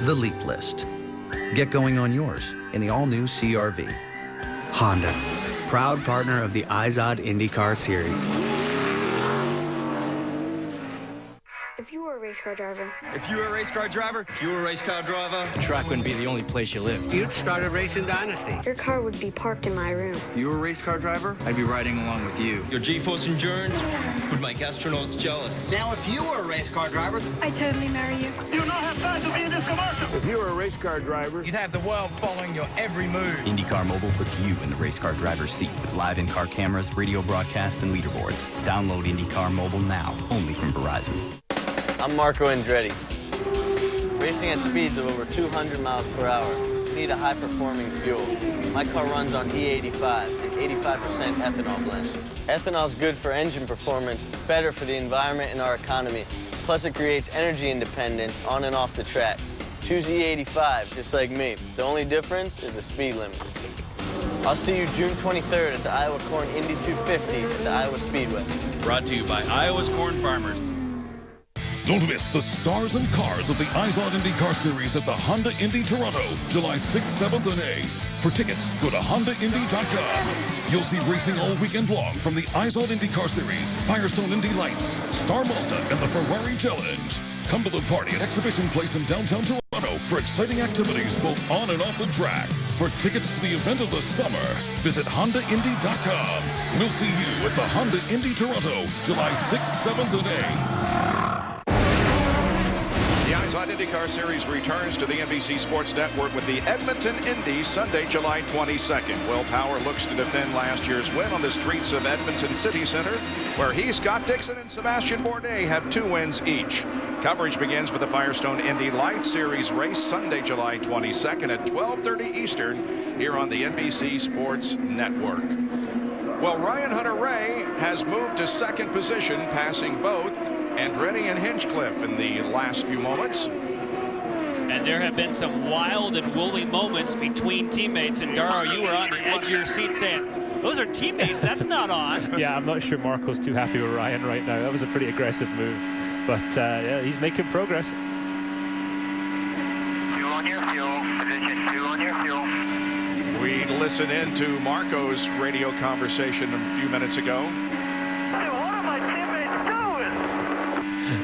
The Leap List. Get going on yours in the all-new CR-V. Honda, proud partner of the IZOD IndyCar Series. If you were a race car driver. If you were a race car driver. If you were a race car driver. The track wouldn't be the only place you lived. You'd start a racing dynasty. Your car would be parked in my room. If you were a race car driver, I'd be riding along with you. Your G-Force endurance would make astronauts jealous. Now, if you were a race car driver, I'd totally marry you. You do not have time to be in this commercial. If you were a race car driver, you'd have the world following your every move. IndyCar Mobile puts you in the race car driver's seat with live in-car cameras, radio broadcasts, and leaderboards. Download IndyCar Mobile now, only from Verizon. I'm Marco Andretti. Racing at speeds of over 200 miles per hour, you need a high-performing fuel. My car runs on E85, an 85% ethanol blend. Ethanol's good for engine performance, better for the environment and our economy. Plus, it creates energy independence on and off the track. Choose E85, just like me. The only difference is the speed limit. I'll see you June 23rd at the Iowa Corn Indy 250 at the Iowa Speedway. Brought to you by Iowa's Corn Farmers. Don't miss the stars and cars of the IZOD IndyCar Series at the Honda Indy Toronto, July 6th, 7th, and 8th. For tickets, go to HondaIndy.com. You'll see racing all weekend long from the IZOD IndyCar Series, Firestone Indy Lights, Star Mazda, and the Ferrari Challenge. Come to the party at Exhibition Place in downtown Toronto for exciting activities both on and off the track. For tickets to the event of the summer, visit HondaIndy.com. We'll see you at the Honda Indy Toronto, July 6th, 7th, and 8th. The IZOD IndyCar Series returns to the NBC Sports Network with the Edmonton Indy Sunday, July 22nd. Will Power looks to defend last year's win on the streets of Edmonton City Center, where he, Scott Dixon, and Sebastian Bourdais have 2 wins each. Coverage begins with the Firestone Indy Light Series race Sunday, July 22nd at 12:30 Eastern here on the NBC Sports Network. Well, Ryan Hunter-Reay has moved to second position, passing both Andretti and Hinchcliffe in the last few moments. And there have been some wild and woolly moments between teammates. And Daro, you were on the edge of your seat saying, those are teammates, that's not on. Yeah, I'm not sure Marco's too happy with Ryan right now. That was a pretty aggressive move. But yeah, he's making progress. 2 on your fuel, position 2 on your fuel. We listen in to Marco's radio conversation a few minutes ago.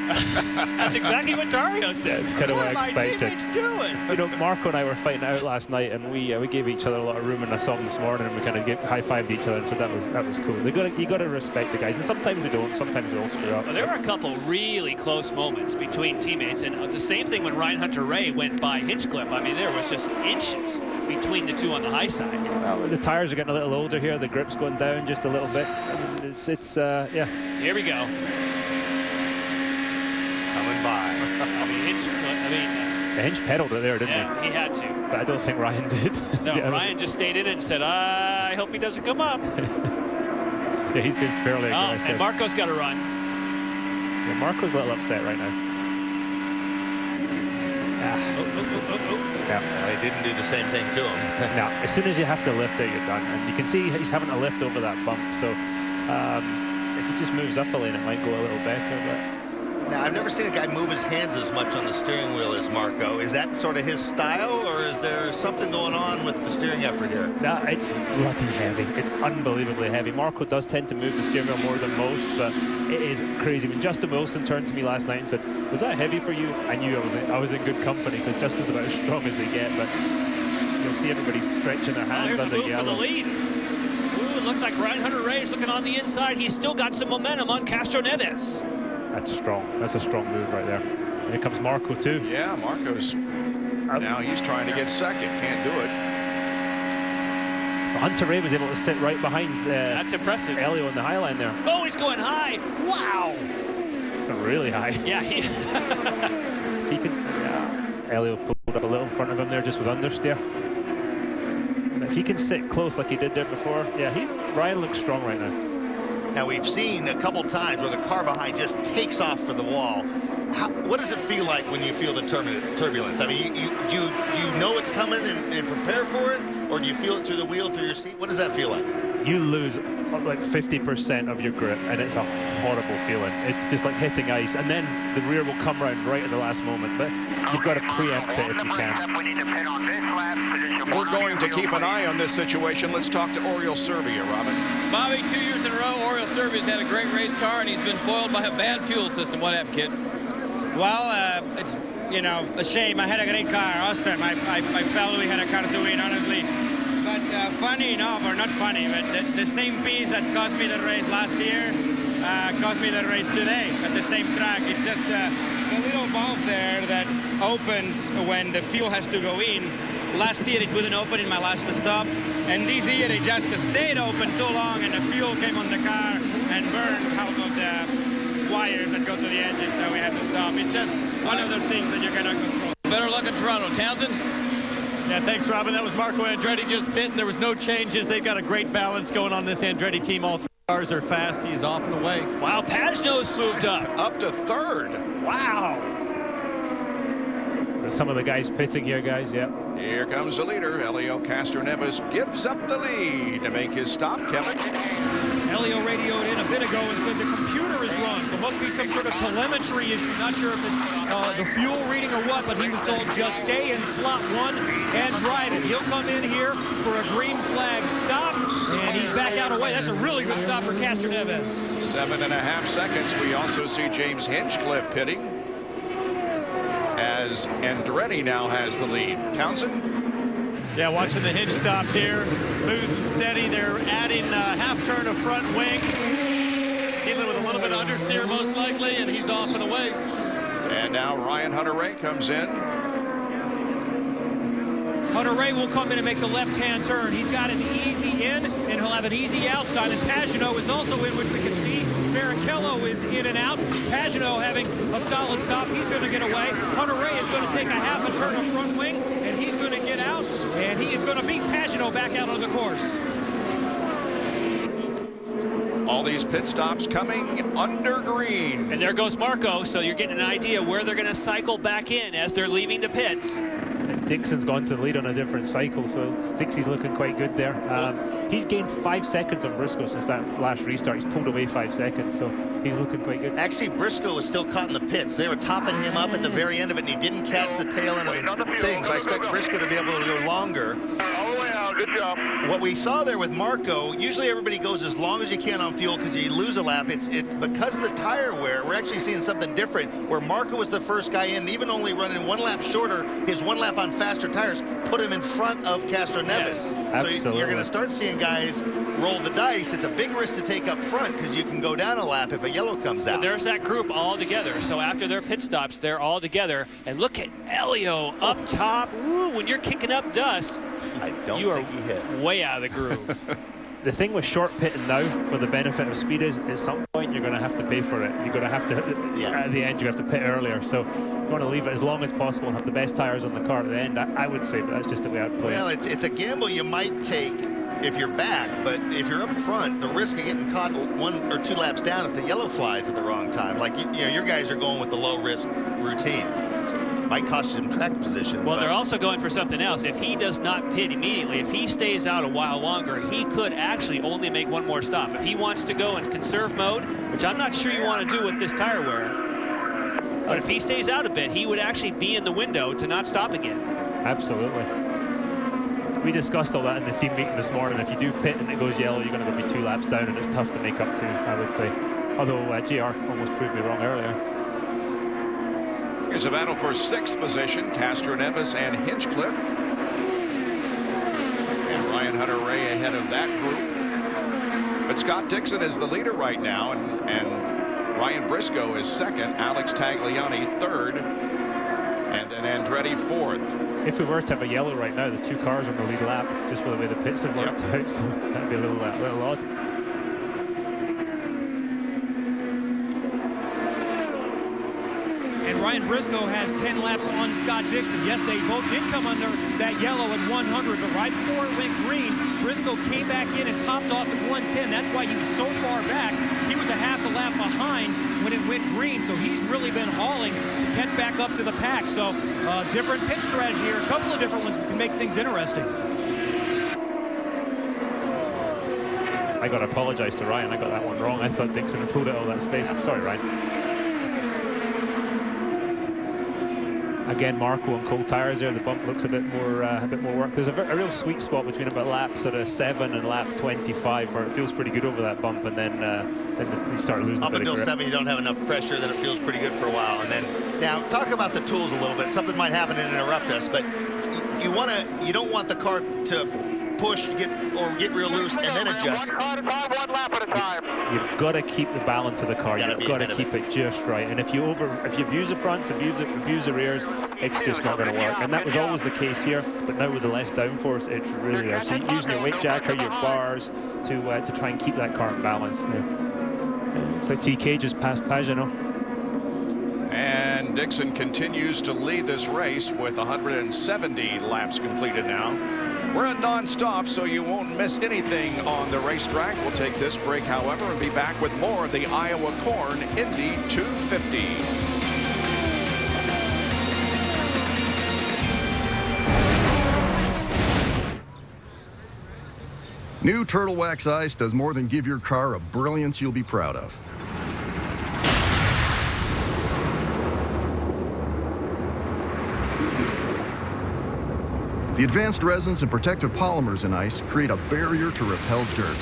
That's exactly what Dario said. It's kind of what I expected. What are my teammates doing? You know, Marco and I were fighting out last night, and we gave each other a lot of room. And I saw him this morning, and we kind of high-fived each other. So that was cool. You got to respect the guys, and sometimes we don't. Sometimes we all screw up. Well, there were a couple really close moments between teammates, and it's the same thing when Ryan Hunter-Reay went by Hinchcliffe. I mean, there was just inches between the two on the high side. Well, the tires are getting a little older here. The grip's going down just a little bit. It's yeah. Here we go. Coming by. The Hinch pedaled it there, didn't he? Yeah, he had to. But I don't think Ryan did. No, yeah, Ryan just stayed in it and said, I hope he doesn't come up. Yeah, he's been fairly aggressive. And Marco's got to run. Yeah, Marco's a little upset right now. Yeah, well, he didn't do the same thing to him. No, as soon as you have to lift it, you're done. And you can see he's having to lift over that bump. So if he just moves up a lane, it might go a little better. But now, I've never seen a guy move his hands as much on the steering wheel as Marco. Is that sort of his style, or is there something going on with the steering effort here? No, it's bloody heavy. It's unbelievably heavy. Marco does tend to move the steering wheel more than most, but it is crazy. When Justin Wilson turned to me last night and said, was that heavy for you? I knew I was in good company, because Justin's about as strong as they get, but you'll see everybody stretching their hands under yellow. For the lead. Ooh, it looked like Ryan Hunter-Reay is looking on the inside. He's still got some momentum on Castro Neves. That's strong. That's a strong move right there. And here comes Marco too. Yeah, Marco's now he's trying to get second. Can't do it. Hunter-Reay was able to sit right behind. That's impressive. Elio on the high line there. Oh, he's going high. Wow. Really high. Yeah. If he can, Elio pulled up a little in front of him there, just with understeer. And if he can sit close like he did there before, yeah, Ryan looks strong right now. Now, we've seen a couple times where the car behind just takes off for the wall. What does it feel like when you feel the turbulence? I mean, you know it's coming and prepare for it, or do you feel it through the wheel, through your seat? What does that feel like? You lose like 50% of your grip, and it's a horrible feeling. It's just like hitting ice, and then the rear will come around right at the last moment, but you've got to preempt it if you can. We're going to keep an eye on this situation. Let's talk to Oriol Servia, Robin. Bobby, 2 years in a row, Oriol Servia's had a great race car, and he's been foiled by a bad fuel system. What happened, kid? Well, it's, you know, a shame. I had a great car, awesome. I felt we had a car to win, honestly. But funny enough, or not funny, but the same piece that cost me the race last year cost me the race today at the same track. It's just the little valve there that opens when the fuel has to go in. Last year it wouldn't open in my last stop, and this year it just stayed open too long, and the fuel came on the car and burned half of the wires that go to the engine, so we had to stop. It's just one of those things that you cannot control. Better luck in Toronto. Townsend? Yeah, thanks, Robin. That was Marco Andretti just pit, and there was no changes. They've got a great balance going on this Andretti team. All three cars are fast. He is off and away. Wow, Pazno's moved up. Up to third. Wow. Some of the guys pitting here, guys, yeah. Here comes the leader. Elio Castro Neves gives up the lead to make his stop, Kevin. Elio radioed in a bit ago and said the computer is run, so must be some sort of telemetry issue. Not sure if it's the fuel reading or what, but he was told just stay in slot 1 and drive it. He'll come in here for a green flag stop, and he's back out away. That's a really good stop for Castroneves. 7.5 seconds. We also see James Hinchcliffe pitting as Andretti now has the lead. Townsend? Yeah, watching the hinge stop here, smooth and steady. They're adding half turn of front wing, dealing with a little bit of understeer most likely, and he's off and away. And now Ryan Hunter-Reay comes in. Hunter-Reay will come in and make the left-hand turn. He's got an easy in, and he'll have an easy outside. And Pagenaud is also in, which we can see. Barrichello is in and out. Pagenaud having a solid stop. He's going to get away. Hunter-Reay is going to take a half a turn of front wing, and he's going to get out. And he is going to beat Pagenaud back out on the course. All these pit stops coming under green. And there goes Marco, so you're getting an idea where they're going to cycle back in as they're leaving the pits. And Dixon's gone to the lead on a different cycle, so Dixie's looking quite good there. He's gained 5 seconds on Briscoe since that last restart. He's pulled away 5 seconds, so he's looking quite good. Actually, Briscoe was still caught in the pits. They were topping him up at the very end of it, and he didn't catch the tail end of the thing, so I expect Briscoe to be able to go longer. All the way out. Good job. What we saw there with Marco, usually everybody goes as long as you can on fuel because you lose a lap. It's because of the tire wear, we're actually seeing something different where Marco was the first guy in, even only running 1 lap shorter. His 1 lap on faster tires put him in front of Castroneves. Yes, so you're going to start seeing guys roll the dice. It's a big risk to take up front because you can go down a lap if a yellow comes out. But there's that group all together. So after their pit stops, they're all together. And look at Elio up top. Ooh, when you're kicking up dust, I don't think he hit. Way out of the groove. The thing with short pitting now, for the benefit of speed, is at some point you're going to have to pay for it. You're going to have to, at the end, you have to pit earlier. So you want to leave it as long as possible and have the best tires on the car at the end. I would say, but that's just the way I'd play it. Well, it's a gamble you might take if you're back, but if you're up front, the risk of getting caught 1 or 2 laps down if the yellow flies at the wrong time. Like, you know, your guys are going with the low-risk routine. Might cost him track position. Well, they're also going for something else. If he does not pit immediately, if he stays out a while longer, he could actually only make 1 more stop. If he wants to go in conserve mode, which I'm not sure you want to do with this tire wear, but if he stays out a bit, he would actually be in the window to not stop again. Absolutely. We discussed all that in the team meeting this morning. If you do pit and it goes yellow, you're going to be 2 laps down, and it's tough to make up to, I would say. Although JR almost proved me wrong earlier. Here's a battle for 6th position. Castroneves and Hinchcliffe. And Ryan Hunter-Reay ahead of that group. But Scott Dixon is the leader right now, and Ryan Briscoe is 2nd. Alex Tagliani 3rd. And then Andretti 4th. If we were to have a yellow right now, the 2 cars on the lead lap, just for the way the pits have worked out, so that'd be a little odd. And Ryan Briscoe has 10 laps on Scott Dixon. Yes, they both did come under that yellow at 100, but right before it went green, Briscoe came back in and topped off at 110. That's why he was so far back. He was a half a lap behind when it went green, so he's really been hauling to catch back up to the pack. So different pit strategy here, a couple of different ones can make things interesting. I got to apologize to Ryan. I got that one wrong. I thought Dixon had pulled out all that space. Sorry, Ryan. Again, Marco on cold tires there. The bump looks a bit more work. There's a real sweet spot between about lap sort of 7 and lap 25 where it feels pretty good over that bump, and then you start losing up a bit until of grip. 7, you don't have enough pressure, then it feels pretty good for a while. And then now talk about the tools a little bit. Something might happen and interrupt us, but you don't want the car to push, get real loose, and then adjust. 1 car at a time, 1 lap at a time. You've got to keep the balance of the car. You've got to keep it just right. And if you abuse the fronts, abuse the rears, it's just not going to work. And that was always the case here. But now with the less downforce, it's really is. So you're using your weight jacker, your bars to try and keep that car in balance. So TK just passed Pagenaud. And Dixon continues to lead this race with 170 laps completed now. We're in non-stop, so you won't miss anything on the racetrack. We'll take this break, however, and be back with more of the Iowa Corn Indy 250. New Turtle Wax Ice does more than give your car a brilliance you'll be proud of. The advanced resins and protective polymers in ice create a barrier to repel dirt.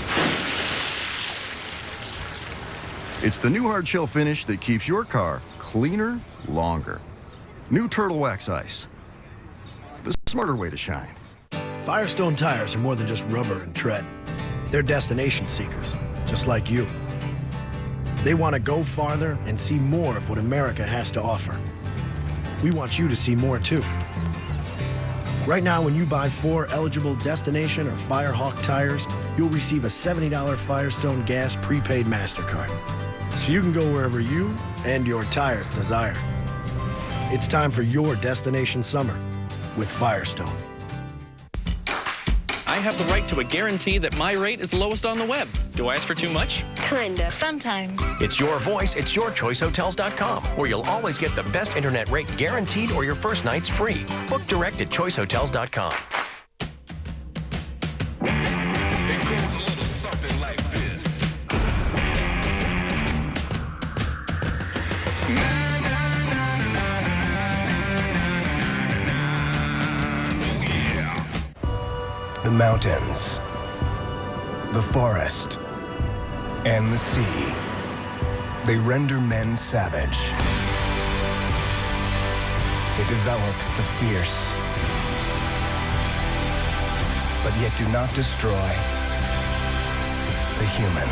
It's the new hard shell finish that keeps your car cleaner longer. New Turtle Wax Ice. The smarter way to shine. Firestone tires are more than just rubber and tread. They're destination seekers, just like you. They want to go farther and see more of what America has to offer. We want you to see more too. Right now, when you buy 4 eligible Destination or Firehawk tires, you'll receive a $70 Firestone Gas prepaid MasterCard. So you can go wherever you and your tires desire. It's time for your destination summer with Firestone. I have the right to a guarantee that my rate is the lowest on the web. Do I ask for too much? Kinda. Sometimes. It's your voice, it's yourchoicehotels.com, where you'll always get the best internet rate guaranteed or your first night's free. Book direct at choicehotels.com. The mountains, the forest, and the sea. They render men savage. They develop the fierce, but yet do not destroy the human.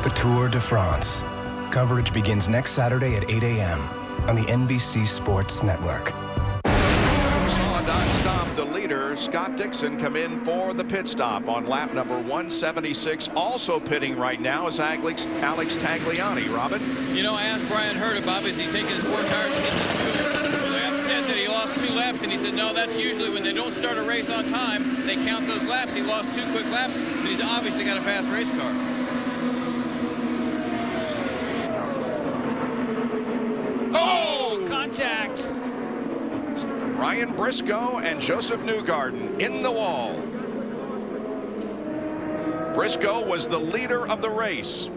The Tour de France. Coverage begins next Saturday at 8 a.m. on the NBC Sports Network. Non-stop, the leader, Scott Dixon, come in for the pit stop on lap number 176. Also pitting right now is Alex Tagliani. Robin? You know, I asked Brian Hurd about is he taking his 4 tires to get this good? They have said that he lost 2 laps, and he said, no, that's usually when they don't start a race on time. They count those laps. He lost 2 quick laps, but he's obviously got a fast race car. Oh! Contact! Ryan Briscoe and Joseph Newgarden in the wall. Briscoe was the leader of the race.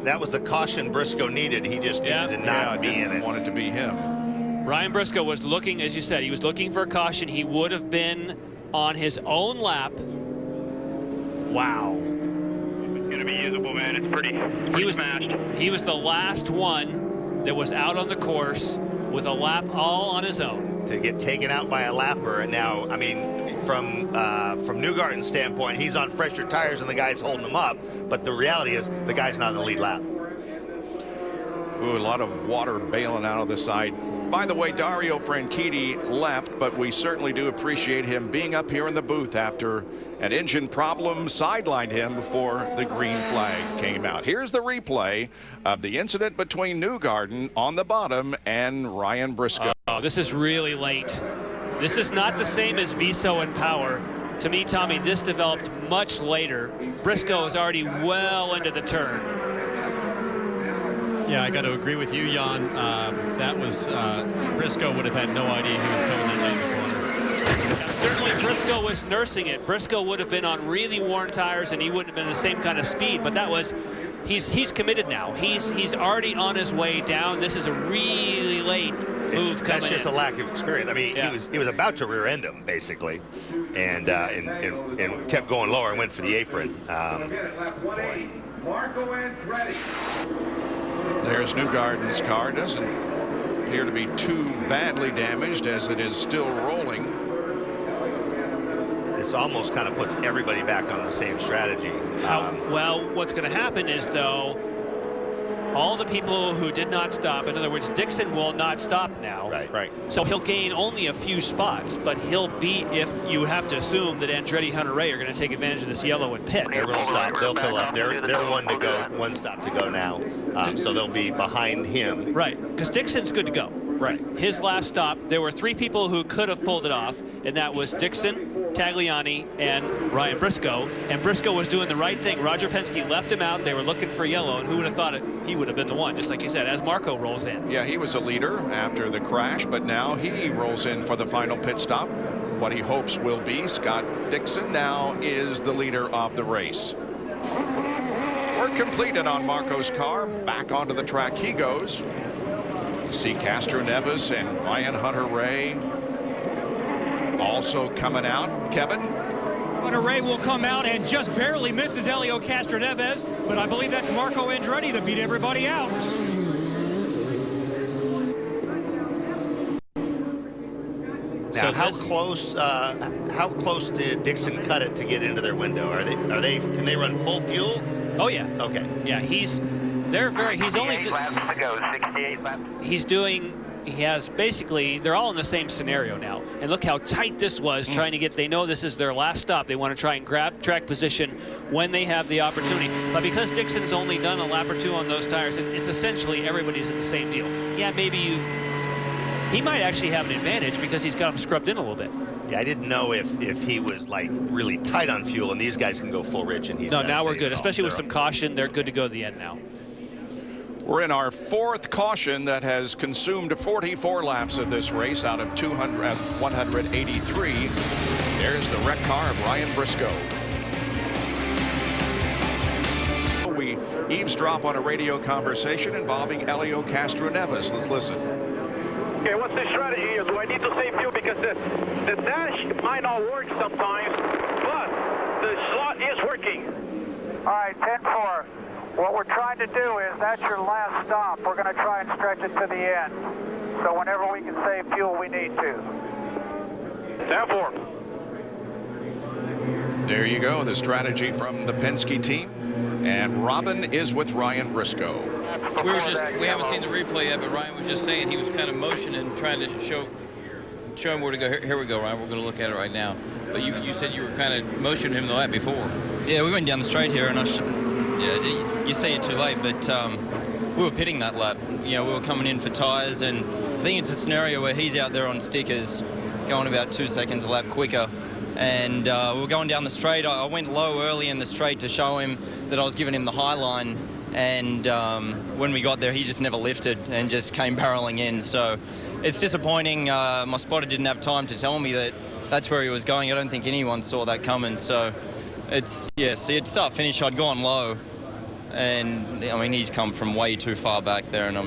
That was the caution Briscoe needed. He just needed to not be in it. Wanted to be him. Ryan Briscoe was looking, as you said, he was looking for a caution. He would have been on his own lap. Wow. It's going to be usable, man. It's pretty smashed. He was the last one that was out on the course with a lap all on his own. To get taken out by a lapper, and now, I mean, from Newgarden's standpoint, he's on fresher tires and the guy's holding him up, but the reality is the guy's not in the lead lap. Ooh, a lot of water bailing out of the side. By the way, Dario Franchitti left, but we certainly do appreciate him being up here in the booth after an engine problem sidelined him before the green flag came out. Here's the replay of the incident between Newgarden on the bottom and Ryan Briscoe. Oh, this is really late. This is not the same as Viso and Power. To me, Tommy, this developed much later. Briscoe is already well into the turn. Yeah, I got to agree with you, Jan. That was Briscoe would have had no idea he was coming that late in the corner. Now, certainly Briscoe was nursing it. Briscoe would have been on really worn tires, and he wouldn't have been the same kind of speed. But that was, he's committed now. He's already on his way down. This is a really late move coming in. That's just a lack of experience. I mean, he was about to rear end him basically, and kept going lower and went for the apron. Marco Andretti. There's Newgarden's car. Doesn't appear to be too badly damaged as it is still rolling. This almost kind of puts everybody back on the same strategy. Well, what's going to happen is, though, all the people who did not stop, in other words, Dixon will not stop now. Right. So he'll gain only a few spots, but he'll be, if you have to assume that Andretti, Hunter Ray are going to take advantage of this yellow and pit. They will stop. They'll fill up. They're one stop to go now. So they'll be behind him. Right, because Dixon's good to go. Right. His last stop, there were 3 people who could have pulled it off, and that was Dixon, Tagliani, and Ryan Briscoe. And Briscoe was doing the right thing. Roger Penske left him out. They were looking for yellow, and who would have thought it? He would have been the one, just like you said, as Marco rolls in. Yeah, he was a leader after the crash, but now he rolls in for the final pit stop. what he hopes will be. Scott Dixon now is the leader of the race. Work completed on Marco's car. Back onto the track he goes. You see Castroneves and Ryan Hunter-Reay also coming out. Kevin? Hunter-Reay will come out and just barely misses Helio Castroneves, but I believe that's Marco Andretti that beat everybody out. Now, how close did Dixon cut it to get into their window? Can they run full fuel? Oh yeah. Okay. Yeah, he's only 68 laps to go, 68 laps. He has basically, they're all in the same scenario now. And look how tight this was trying to get, they know this is their last stop. They want to try and grab track position when they have the opportunity. But because Dixon's only done a lap or two on those tires, it's essentially everybody's in the same deal. Yeah, maybe he might actually have an advantage because he's got them scrubbed in a little bit. Yeah, I didn't know if he was like really tight on fuel and these guys can go full rich and he's no, now we're good, especially with some caution. They're good to go to the end now. We're in our fourth caution that has consumed 44 laps of this race out of 183. There's the wreck car of Ryan Briscoe. We eavesdrop on a radio conversation involving Helio Castroneves. Let's listen. Okay, what's the strategy here? Do I need to save fuel because the dash might not work sometimes, but the slot is working. All right, 10-4. What we're trying to do is that's your last stop. We're going to try and stretch it to the end. So whenever we can save fuel, we need to. 10-4. There you go, the strategy from the Penske team. And Robin is with Ryan Briscoe. We haven't seen the replay yet, but Ryan was just saying he was kind of motioning, trying to show him where to go. Here we go, Ryan. We're going to look at it right now. But you said you were kind of motioning him the lap before. Yeah, we went down the straight here, and you say it too late, but we were pitting that lap. You know, we were coming in for tires, and I think it's a scenario where he's out there on stickers, going about 2 seconds a lap quicker. And we were going down the straight. I went low early in the straight to show him that I was giving him the high line. And when we got there, he just never lifted and just came barreling in. So it's disappointing. My spotter didn't have time to tell me that that's where he was going. I don't think anyone saw that coming. So it's start finish. I'd gone low. And I mean, he's come from way too far back there. And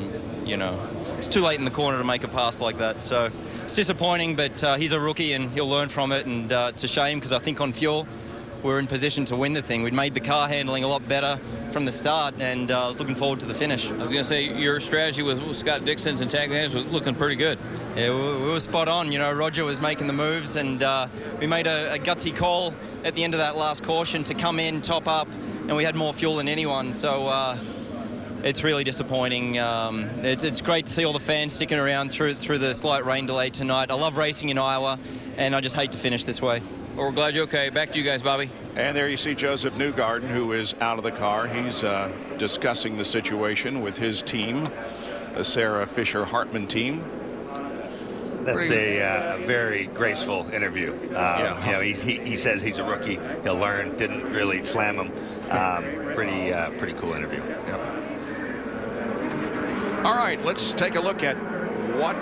it's too late in the corner to make a pass like that. So it's disappointing, but he's a rookie and he'll learn from it. And it's a shame because I think on fuel, we're in position to win the thing. We'd made the car handling a lot better from the start, and I was looking forward to the finish. I was going to say, your strategy with Scott Dixon's and tag was looking pretty good. Yeah, we were spot on. You know, Roger was making the moves, and we made a gutsy call at the end of that last caution to come in, top up, and we had more fuel than anyone. So it's really disappointing. It's great to see all the fans sticking around through the slight rain delay tonight. I love racing in Iowa, and I just hate to finish this way. Well, we're glad you're okay. Back to you guys, Bobby. And there you see Joseph Newgarden, who is out of the car. He's discussing the situation with his team, the Sarah Fisher Hartman team. That's a very graceful interview. Yeah. You know, he says he's a rookie. He'll learn. Didn't really slam him. Pretty cool interview. Yep. All right, let's take a look at what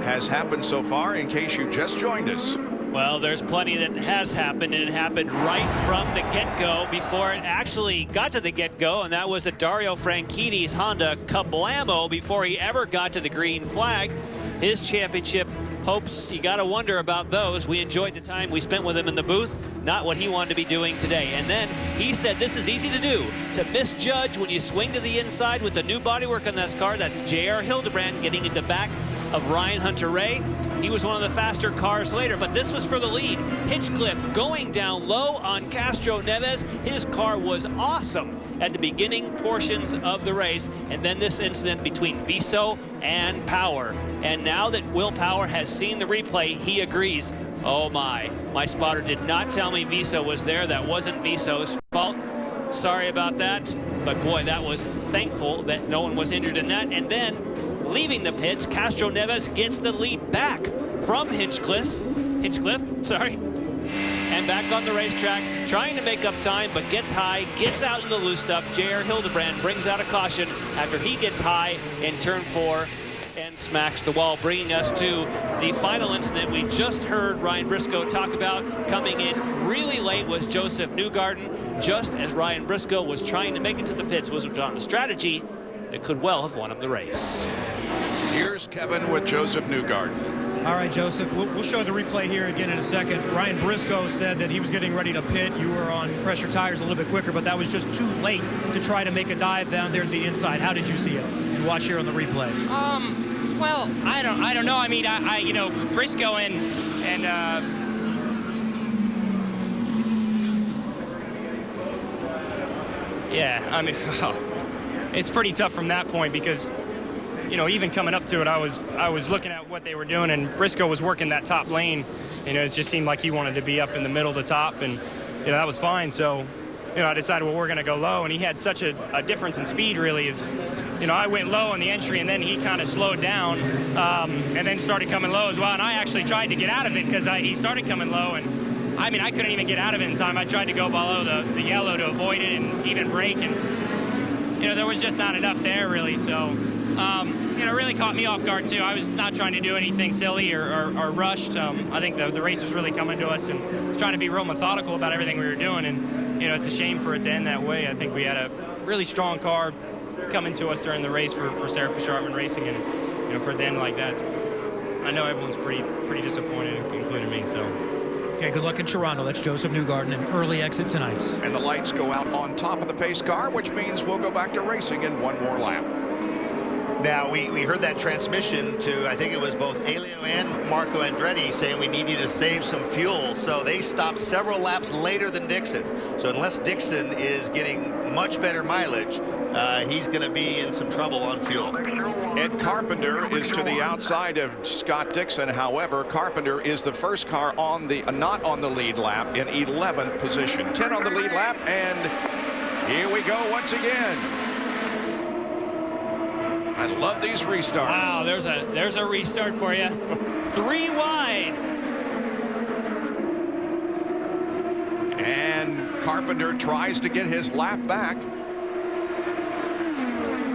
has happened so far in case you just joined us. Well, there's plenty that has happened, and it happened right from the get-go before it actually got to the get-go, and that was at Dario Franchitti's Honda Kablamo before he ever got to the green flag. His championship hopes, you got to wonder about those. We enjoyed the time we spent with him in the booth, not what he wanted to be doing today. And then he said this is easy to do, to misjudge when you swing to the inside with the new bodywork on that car. That's J.R. Hildebrand getting at the back of Ryan Hunter-Reay. He was one of the faster cars later, but this was for the lead. Hinchcliffe going down low on Castroneves. His car was awesome at the beginning portions of the race. And then this incident between Viso and Power. And now that Will Power has seen the replay, he agrees. Oh my spotter did not tell me Viso was there. That wasn't Viso's fault. Sorry about that. But boy, that was thankful that no one was injured in that. And then leaving the pits, Castroneves gets the lead back from Hinchcliffe, and back on the racetrack, trying to make up time, but gets high, gets out in the loose stuff. J.R. Hildebrand brings out a caution after he gets high in turn 4. And end smacks the wall, bringing us to the final incident we just heard Ryan Briscoe talk about. Coming in really late was Joseph Newgarden, just as Ryan Briscoe was trying to make it to the pits, was on a strategy that could well have won him the race. Here's Kevin with Joseph Newgarden. All right, Joseph, we'll show the replay here again in a second. Ryan Briscoe said that he was getting ready to pit. You were on pressure tires a little bit quicker, but that was just too late to try to make a dive down there to the inside. How did you see it? And watch here on the replay. Well, I don't know. I mean, you know, Briscoe and yeah, I mean, it's pretty tough from that point because, you know, even coming up to it, I was looking at what they were doing, and Briscoe was working that top lane. You know, it just seemed like he wanted to be up in the middle of the top, and, you know, that was fine. So, you know, I decided, well, we're going to go low, and he had such a difference in speed, really, is, you know, I went low on the entry, and then he kind of slowed down and then started coming low as well. And I actually tried to get out of it because he started coming low, and, I mean, I couldn't even get out of it in time. I tried to go below the yellow to avoid it and even brake, and, you know, there was just not enough there, really, so... you know, it really caught me off guard, too. I was not trying to do anything silly or rushed. I think the race was really coming to us, and was trying to be real methodical about everything we were doing. And, you know, it's a shame for it to end that way. I think we had a really strong car coming to us during the race for Sarah Fisher-Hartman Racing. And, you know, for it to end like that, I know everyone's pretty disappointed, including me, so... Okay, good luck in Toronto. That's Joseph Newgarden, an early exit tonight. And the lights go out on top of the pace car, which means we'll go back to racing in one more lap. Now, we heard that transmission to, I think it was both Elio and Marco Andretti saying we need you to save some fuel. So they stopped several laps later than Dixon. So unless Dixon is getting much better mileage, he's going to be in some trouble on fuel. Ed Carpenter is to the outside of Scott Dixon. However, Carpenter is the first car on the not on the lead lap in 11th position. 10 on the lead lap, and here we go once again. I love these restarts. Wow, there's a restart for you. 3 wide. And Carpenter tries to get his lap back.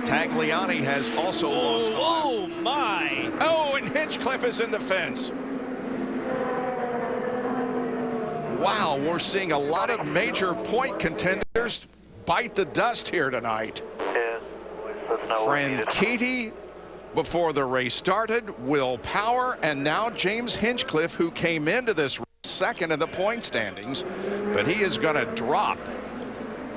Tagliani has also lost. Oh my! Oh, and Hinchcliffe is in the fence. Wow, we're seeing a lot of major point contenders bite the dust here tonight. Franchitti before the race started, Will Power, and now James Hinchcliffe, who came into this second in the point standings, but he is going to drop.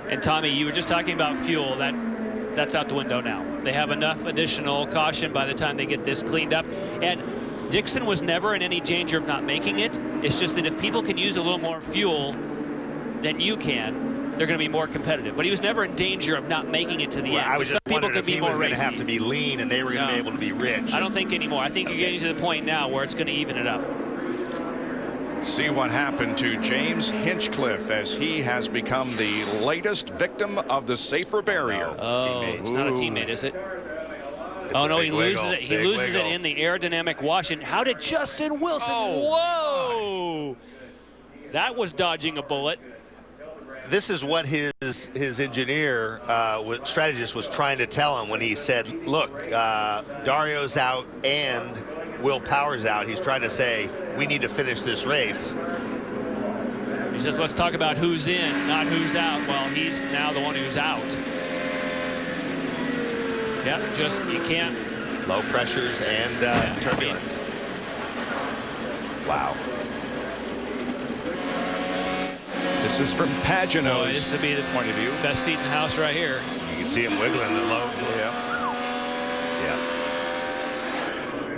And Tommy, you were just talking about fuel. That's out the window now. They have enough additional caution by the time they get this cleaned up. And Dixon was never in any danger of not making it. It's just that if people can use a little more fuel than you can, they're going to be more competitive. But he was never in danger of not making it to the end. I was just wondering if he was going to racy. have to be lean and they were going to be able to be rich. I don't think anymore. I think you're getting to the point now where it's going to even it up. See what happened to James Hinchcliffe as he has become the latest victim of the safer barrier. Oh, it's not a teammate, is it? Oh, no, he loses it. He loses it in the aerodynamic wash. And how did Justin Wilson? Whoa! That was dodging a bullet. This is what his engineer, strategist, was trying to tell him when he said, look, Dario's out and Will Power's out. He's trying to say, we need to finish this race. He says, let's talk about who's in, not who's out. Well, he's now the one who's out. Yeah, just, you can't. Low pressures and turbulence. Wow. This is from Pagano's this would be the point of view. Best seat in the house right here. You can see him wiggling the low. Yeah.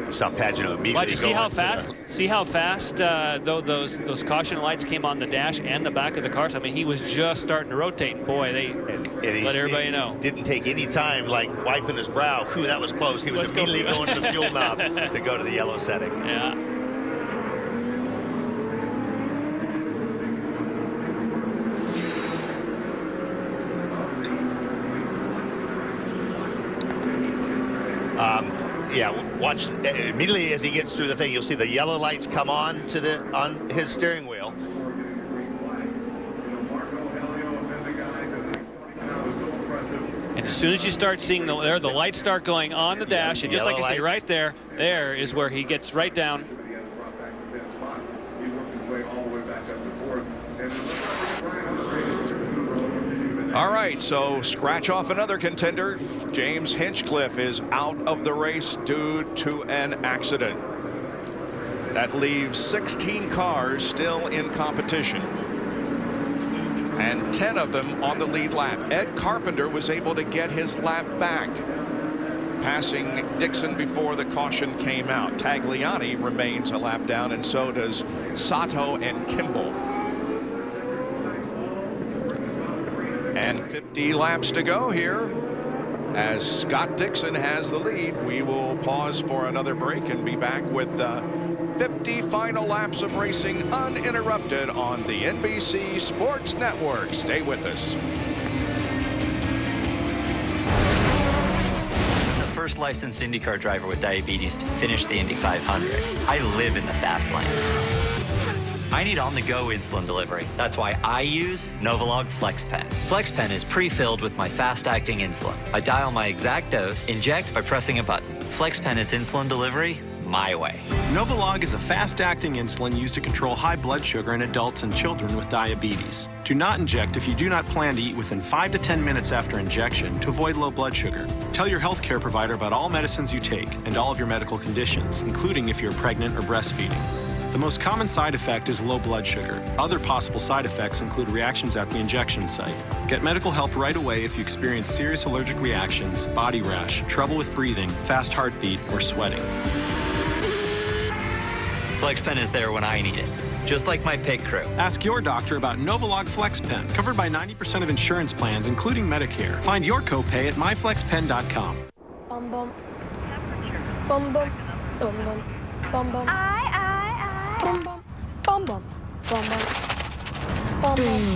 You saw Pagano immediately. But you see how fast? See how fast though those caution lights came on the dash and the back of the car. So, I mean, he was just starting to rotate. And boy, they let everybody know. Didn't take any time, like wiping his brow. Whew, that was close. He was immediately going to the fuel knob to go to the yellow setting. Yeah. Yeah, watch immediately as he gets through the thing. You'll see the yellow lights come on on his steering wheel. And as soon as you start seeing the lights start going on the dash, and just like I said, right there is where he gets right down. All right, so scratch off another contender. James Hinchcliffe is out of the race due to an accident. That leaves 16 cars still in competition, and 10 of them on the lead lap. Ed Carpenter was able to get his lap back, passing Dixon before the caution came out. Tagliani remains a lap down, and so does Sato and Kimball. And 50 laps to go here as Scott Dixon has the lead. We will pause for another break and be back with 50 final laps of racing uninterrupted on the NBC Sports Network. Stay with us. I'm the first licensed IndyCar driver with diabetes to finish the Indy 500. I live in the fast lane. I need on-the-go insulin delivery. That's why I use Novolog FlexPen. FlexPen is pre-filled with my fast-acting insulin. I dial my exact dose, inject by pressing a button. FlexPen is insulin delivery my way. Novolog is a fast-acting insulin used to control high blood sugar in adults and children with diabetes. Do not inject if you do not plan to eat within 5 to 10 minutes after injection to avoid low blood sugar. Tell your healthcare provider about all medicines you take and all of your medical conditions, including if you're pregnant or breastfeeding. The most common side effect is low blood sugar. Other possible side effects include reactions at the injection site. Get medical help right away if you experience serious allergic reactions, body rash, trouble with breathing, fast heartbeat, or sweating. FlexPen is there when I need it, just like my pit crew. Ask your doctor about Novolog FlexPen, covered by 90% of insurance plans, including Medicare. Find your copay at myflexpen.com. Bum bum. Bum bum. Bum bum. Bum bum. Bum bum. Bum bum. Bum bum. Bum bum.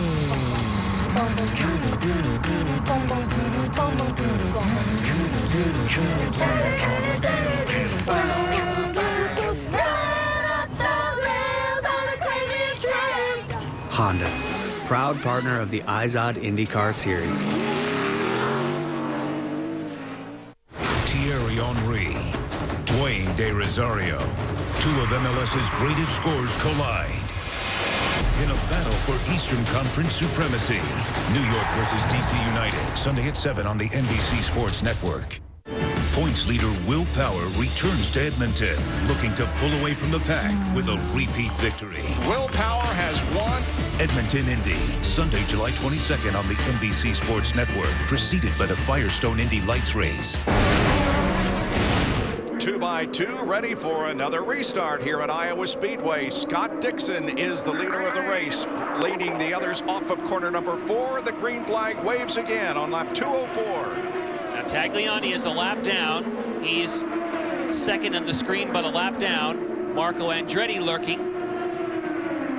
Honda, proud partner of the IZOD IndyCar Series. Thierry Henry, Dwayne De Rosario, two of MLS's greatest scorers collide in a battle for Eastern Conference supremacy. New York versus DC United, Sunday at 7 on the NBC Sports Network. Points leader Will Power returns to Edmonton, looking to pull away from the pack with a repeat victory. Will Power has won. Edmonton Indy, Sunday, July 22nd on the NBC Sports Network, preceded by the Firestone Indy Lights race. 2x2, ready for another restart here at Iowa Speedway. Scott Dixon is the leader of the race, leading the others off of corner number 4. The green flag waves again on lap 204. Now Tagliani is a lap down. He's second on the screen, but a lap down. Marco Andretti lurking.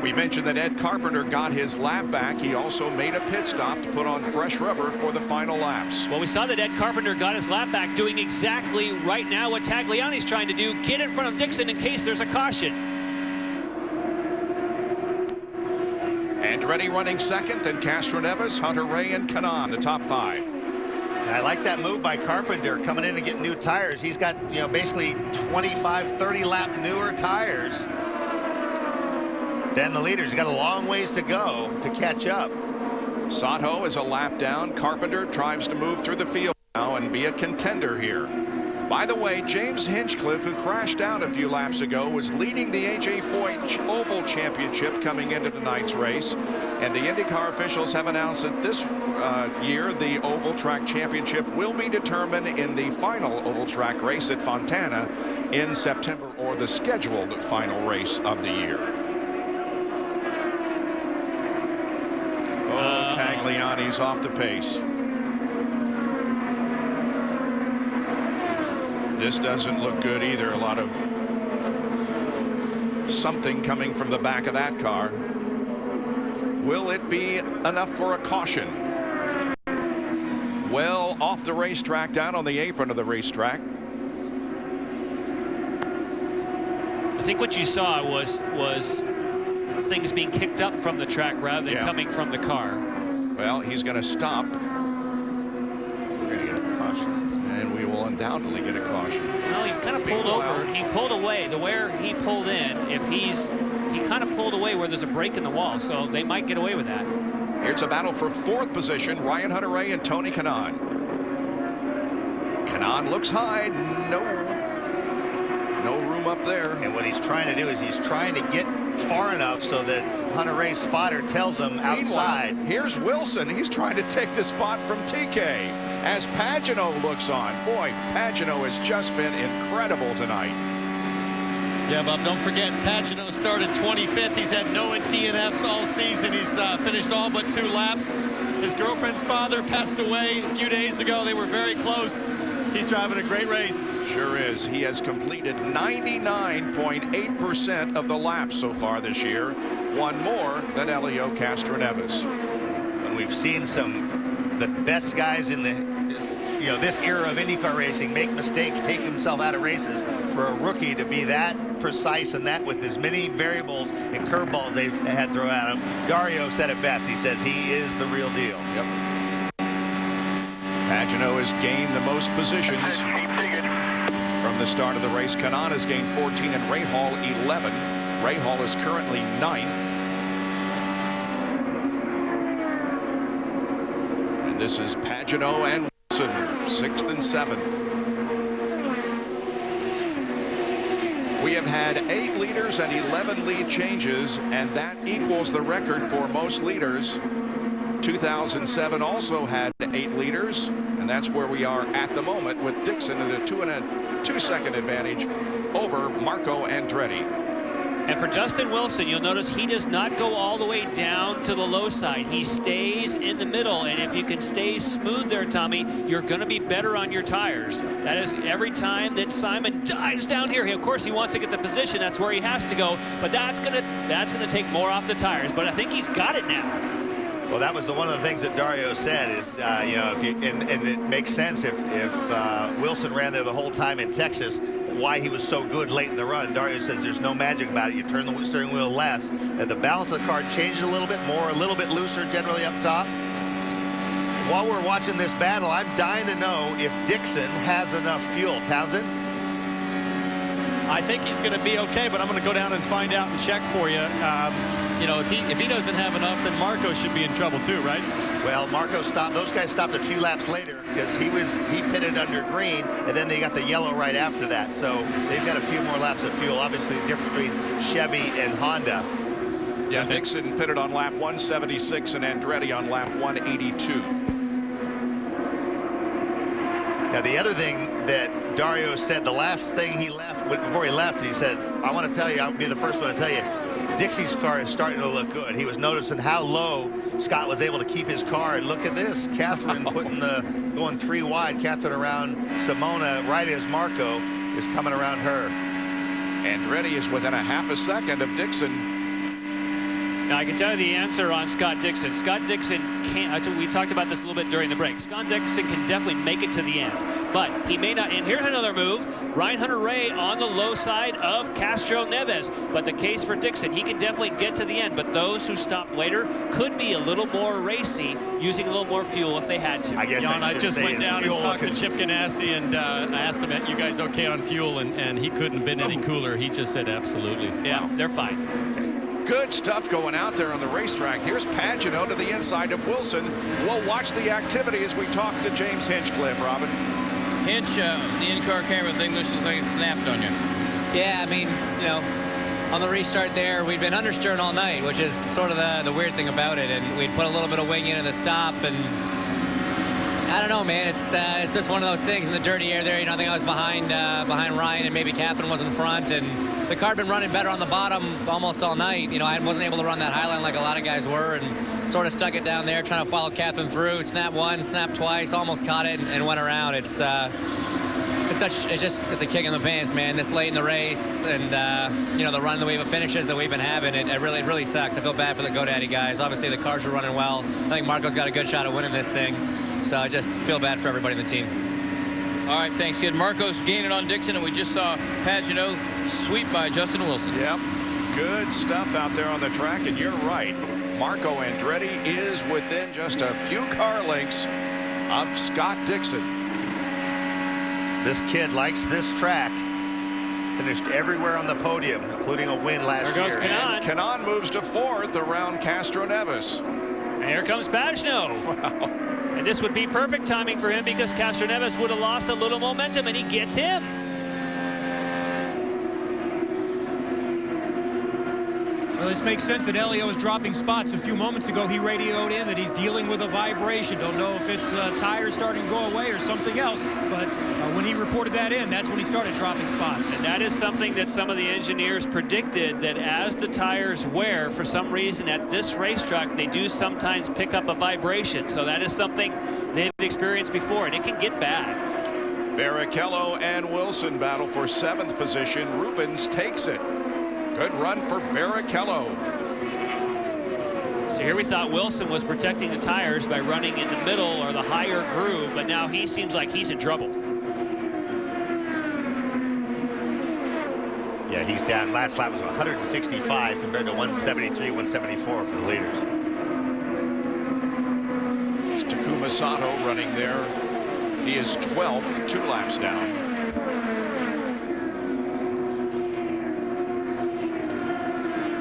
We mentioned that Ed Carpenter got his lap back. He also made a pit stop to put on fresh rubber for the final laps. Well, we saw that Ed Carpenter got his lap back, doing exactly right now what Tagliani's trying to do, get in front of Dixon in case there's a caution. Andretti running second, then Castroneves, Hunter Ray, and Kanaan, the top 5. And I like that move by Carpenter coming in and getting new tires. He's got, you know, basically 25, 30 lap newer tires than the leaders. He's got a long ways to go to catch up. Sato is a lap down. Carpenter tries to move through the field now and be a contender here. By the way, James Hinchcliffe, who crashed out a few laps ago, was leading the A.J. Foyt Oval Championship coming into tonight's race. And the IndyCar officials have announced that this year the Oval Track Championship will be determined in the final Oval Track race at Fontana in September, or the scheduled final race of the year. Oh, Tagliani's off the pace. This doesn't look good either. A lot of something coming from the back of that car. Will it be enough for a caution? Well, off the racetrack, down on the apron of the racetrack. I think what you saw was things being kicked up from the track rather than coming from the car. Well, he's going to stop. We're going to undoubtedly get a caution. Well, he kind of pulled over. He pulled away. The where he pulled in, he kind of pulled away where there's a break in the wall, so they might get away with that. Here's a battle for 4th position. Ryan Hunter-Reay and Tony Kanaan. Kanaan looks high. No room up there. And what he's trying to do is he's trying to get far enough so that Hunter-Reay's spotter tells him outside. Meanwhile, here's Wilson. He's trying to take the spot from TK as Pagenaud looks on. Boy, Pagenaud has just been incredible tonight. Yeah, Bob, don't forget, Pagenaud started 25th. He's had no DNFs all season. He's finished all but 2 laps. His girlfriend's father passed away a few days ago. They were very close. He's driving a great race. Sure is. He has completed 99.8% of the laps so far this year, one more than Helio Castroneves. And we've seen the best guys in this era of IndyCar racing make mistakes, take himself out of races. For a rookie to be that precise and that with as many variables and curveballs they've had thrown at him, Dario said it best. He says he is the real deal. Yep. Pagenaud has gained the most positions from the start of the race. Kanaan has gained 14 and Rahal 11. Rahal is currently 9th. And this is Pagenaud and Wilson, 6th and 7th. We have had 8 leaders and 11 lead changes, and that equals the record for most leaders. 2007 also had 8 leaders, and that's where we are at the moment with Dixon at a 2-second advantage over Marco Andretti. And for Justin Wilson, you'll notice he does not go all the way down to the low side. He stays in the middle, and if you can stay smooth there, Tommy, you're going to be better on your tires. That is every time that Simon dives down here. Of course, he wants to get the position. That's where he has to go, but that's going to take more off the tires. But I think he's got it now. Well, that was one of the things that Dario said is, and it makes sense if Wilson ran there the whole time in Texas, why he was so good late in the run. Dario says there's no magic about it. You turn the steering wheel less, and the balance of the car changes a little bit more, a little bit looser generally up top. While we're watching this battle, I'm dying to know if Dixon has enough fuel. Townsend? I think he's going to be okay, but I'm going to go down and find out and check for you. If he doesn't have enough, then Marco should be in trouble too, right? Well, Marco stopped. Those guys stopped a few laps later because he pitted under green, and then they got the yellow right after that. So they've got a few more laps of fuel. Obviously, the difference between Chevy and Honda. Yeah, Dixon pitted on lap 176 and Andretti on lap 182. Now, the other thing that Dario said, the last thing he left, before he left, he said, I want to tell you, I'll be the first one to tell you, Dixie's car is starting to look good. He was noticing how low Scott was able to keep his car. And look at this, Catherine going 3 wide. Catherine around Simona, right as Marco is coming around her. Andretti is within a half a second of Dixon. Now, I can tell you the answer on Scott Dixon. Scott Dixon can't, we talked about this a little bit during the break. Scott Dixon can definitely make it to the end, but he may not. And here's another move. Ryan Hunter-Reay on the low side of Castroneves. But the case for Dixon, he can definitely get to the end, but those who stopped later could be a little more racy, using a little more fuel if they had to. I guess I just went down and talked to Chip Ganassi, and I asked him, you guys okay on fuel? And he couldn't have been any cooler. He just said absolutely. Yeah, they're fine. Good stuff going out there on the racetrack. Here's Pagenaud to the inside of Wilson. We'll watch the activity as we talk to James Hinchcliffe, Robin. Hinch, the in-car camera thing looks like it snapped on you. Yeah, I mean, on the restart there, we'd been understeering all night, which is sort of the weird thing about it. And we'd put a little bit of wing in at the stop, and I don't know, man. It's just one of those things in the dirty air there. I think I was behind Ryan, and maybe Catherine was in front, and the car had been running better on the bottom almost all night. I wasn't able to run that high line like a lot of guys were, and sort of stuck it down there, trying to follow Catherine through. Snap one, snap twice, almost caught it, and went around. It's a kick in the pants, man. This late in the race, and the run the wave of finishes that we've been having, it really sucks. I feel bad for the GoDaddy guys. Obviously, the cars are running well. I think Marco's got a good shot at winning this thing, so I just feel bad for everybody in the team. All right, thanks, kid. Marco's gaining on Dixon, and we just saw Pagenaud sweep by Justin Wilson. Yep, good stuff out there on the track, and you're right. Marco Andretti is within just a few car lengths of Scott Dixon. This kid likes this track. Finished everywhere on the podium, including a win last year. There goes Kanaan. Kanaan moves to 4th around Castro Neves. And here comes Pagenaud. Wow. And this would be perfect timing for him because Castro Neves would have lost a little momentum, and he gets him. Well, this makes sense that Elio is dropping spots. A few moments ago, he radioed in that he's dealing with a vibration. Don't know if it's tires starting to go away or something else, but when he reported that in, that's when he started dropping spots. And that is something that some of the engineers predicted, that as the tires wear, for some reason at this racetrack, they do sometimes pick up a vibration. So that is something they've experienced before, and it can get bad. Barrichello and Wilson battle for 7th position. Rubens takes it. Good run for Barrichello. So here we thought Wilson was protecting the tires by running in the middle or the higher groove, but now he seems like he's in trouble. Yeah, he's down. Last lap was 165 compared to 173, 174 for the leaders. It's Takuma Sato running there. He is 12th, 2 laps down.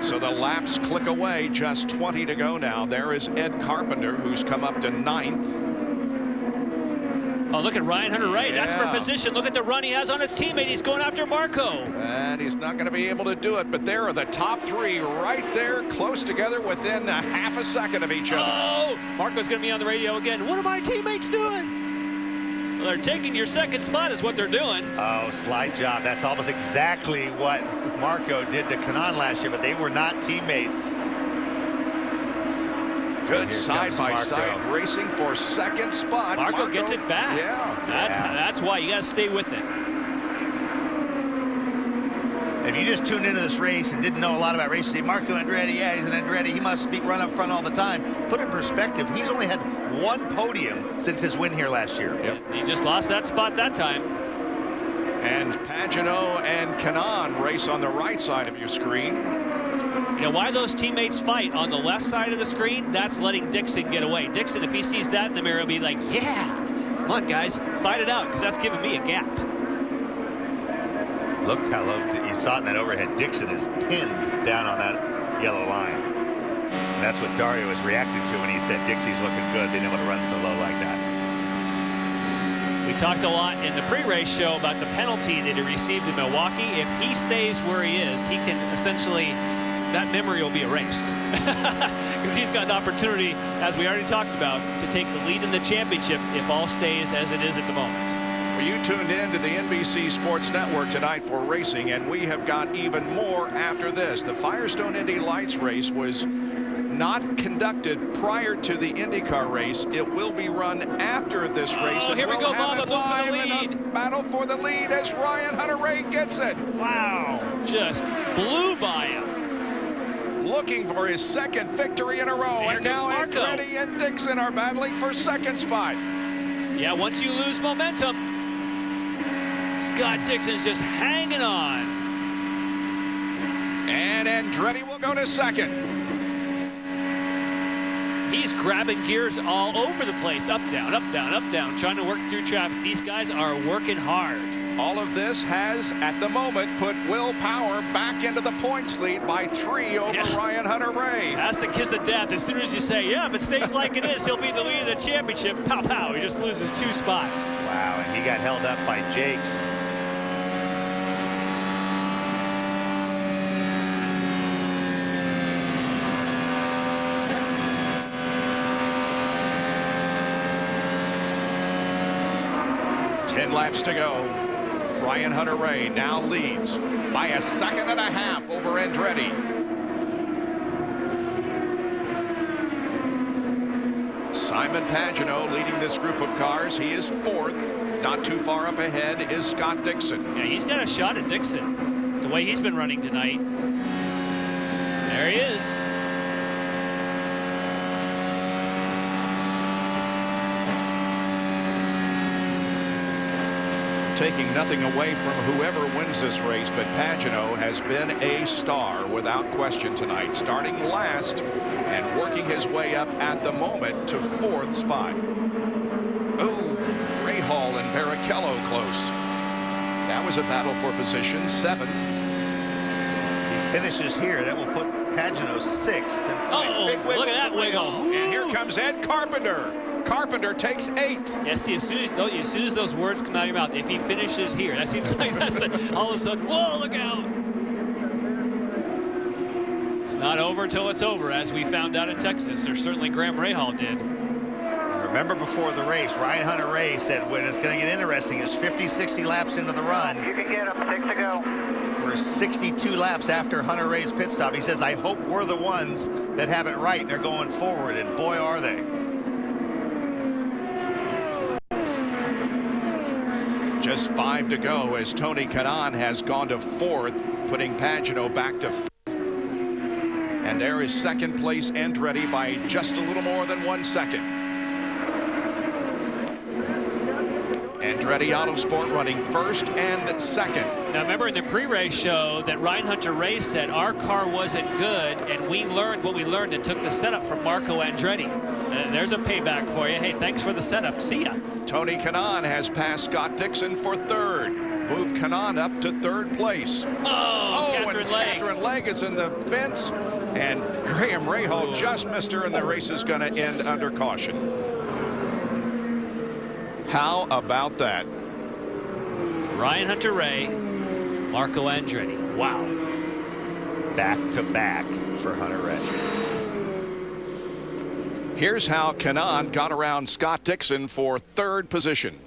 So the laps click away, just 20 to go now. There is Ed Carpenter, who's come up to 9th. Oh, look at Ryan Hunter-Reay. Yeah. That's for position. Look at the run he has on his teammate. He's going after Marco. And he's not going to be able to do it, but there are the top 3 right there, close together within a half a second of each other. Oh, Marco's going to be on the radio again. What are my teammates doing? Well, they're taking your second spot is what they're doing. Oh, slide job. That's almost exactly what Marco did to Kanaan last year, but they were not teammates. Good side-by-side racing for 2nd spot. Marco gets it back. Yeah. That's why you got to stay with it. If you just tuned into this race and didn't know a lot about racing, Marco Andretti, yeah, he's an Andretti. He must run up front all the time. Put in perspective, he's only had 1 podium since his win here last year. Yep. He just lost that spot that time. And Pagenaud and Kanaan race on the right side of your screen. You know why those teammates fight on the left side of the screen? That's letting Dixon get away. Dixon, if he sees that in the mirror, he'll be like, yeah, come on, guys, fight it out, because that's giving me a gap. Look how low you saw it in that overhead. Dixon is pinned down on that yellow line. And that's what Dario was reacting to when he said Dixie's looking good, being able to run so low like that. We talked a lot in the pre-race show about the penalty that he received in Milwaukee. If he stays where he is, he can essentially, that memory will be erased. Because he's got an opportunity, as we already talked about, to take the lead in the championship if all stays as it is at the moment. Well, you tuned in to the NBC Sports Network tonight for racing, and we have got even more after this. The Firestone Indy Lights race was not conducted prior to the IndyCar race. It will be run after this race. Oh, here we go, Bob, live for the lead. in a battle for the lead as Ryan Hunter-Reay gets it. Wow, just blew by him. Looking for his 2nd victory in a row, and now Andretti and Dixon are battling for 2nd spot. Yeah, once you lose momentum, Scott Dixon's just hanging on. And Andretti will go to 2nd. He's grabbing gears all over the place. Up, down, up, down, up, down, trying to work through traffic. These guys are working hard. All of this has, at the moment, put Will Power back into the points lead by 3 over Ryan Hunter-Reay. That's the kiss of death. As soon as you say, yeah, if it stays like it is, he'll be in the lead of the championship. Pow, pow. He just loses 2 spots. Wow, and he got held up by Jakes. Laps to go. Ryan Hunter-Reay now leads by 1.5 seconds over Andretti. Simon Pagenaud leading this group of cars. He is 4th. Not too far up ahead is Scott Dixon. Yeah, he's got a shot at Dixon. The way he's been running tonight. There he is. Taking nothing away from whoever wins this race, but Pagenaud has been a star without question tonight, starting last and working his way up at the moment to 4th spot. Oh, Rahal and Barrichello close. That was a battle for position, 7th. He finishes here. That will put Pagenaud 6th. Oh, look at that wiggle. And here comes Ed Carpenter. Carpenter takes 8th. Yeah, see, as soon as those words come out of your mouth, if he finishes here, that seems like that's all of a sudden, whoa, look out. It's not over till it's over, as we found out in Texas, or certainly Graham Rahal did. Remember before the race, Ryan Hunter-Reay said when it's going to get interesting is 50, 60 laps into the run. You can get him, 6 to go. We're 62 laps after Hunter-Reay's pit stop. He says, I hope we're the ones that have it right and they're going forward, and boy, are they. Just 5 to go as Tony Kanaan has gone to 4th, putting Pagenaud back to 5th. And there is second place Andretti by just a little more than 1 second. Andretti Autosport running 1st and 2nd. Now remember in the pre-race show that Ryan Hunter-Reay said our car wasn't good, and we learned what we learned and took the setup from Marco Andretti. There's a payback for you. Hey, thanks for the setup. See ya. Tony Kanaan has passed Scott Dixon for 3rd. Moved Kanaan up to 3rd place. Catherine Legge is in the fence, and Graham Rahal just missed her, and the race is going to end under caution. How about that? Ryan Hunter-Reay, Marco Andretti. Wow. Back to back for Hunter-Reay. Here's how Kanaan got around Scott Dixon for 3rd position.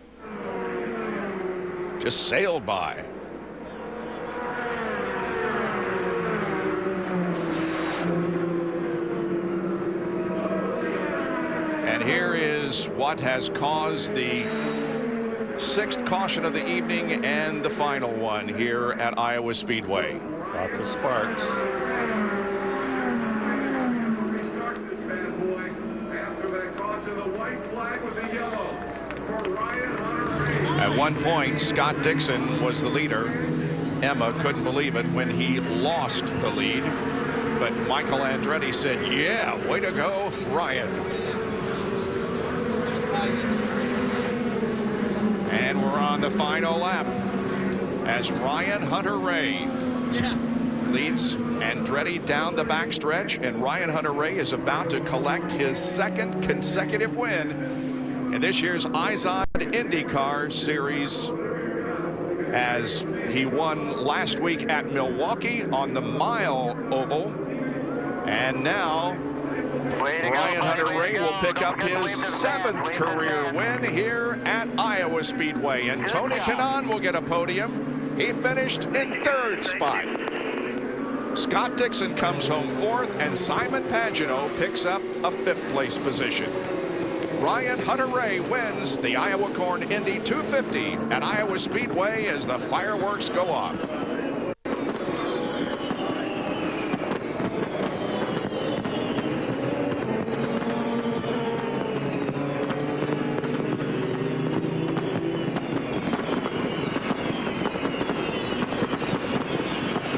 Just sailed by. And here is what has caused the 6th caution of the evening and the final one here at Iowa Speedway. Lots of sparks. At one point, Scott Dixon was the leader. Emma couldn't believe it when he lost the lead. But Michael Andretti said, yeah, way to go, Ryan. And we're on the final lap as Ryan Hunter-Reay leads Andretti down the backstretch, and Ryan Hunter-Reay is about to collect his 2nd consecutive win in this year's IZOD IndyCar Series, as he won last week at Milwaukee on the Mile Oval. And now Ryan Hunter-Reay will pick up his 7th career win here at Iowa Speedway. And Tony Kanaan will get a podium. He finished in 3rd spot. Scott Dixon comes home 4th, and Simon Pagenaud picks up a 5th place position. Ryan Hunter-Reay wins the Iowa Corn Indy 250 at Iowa Speedway as the fireworks go off.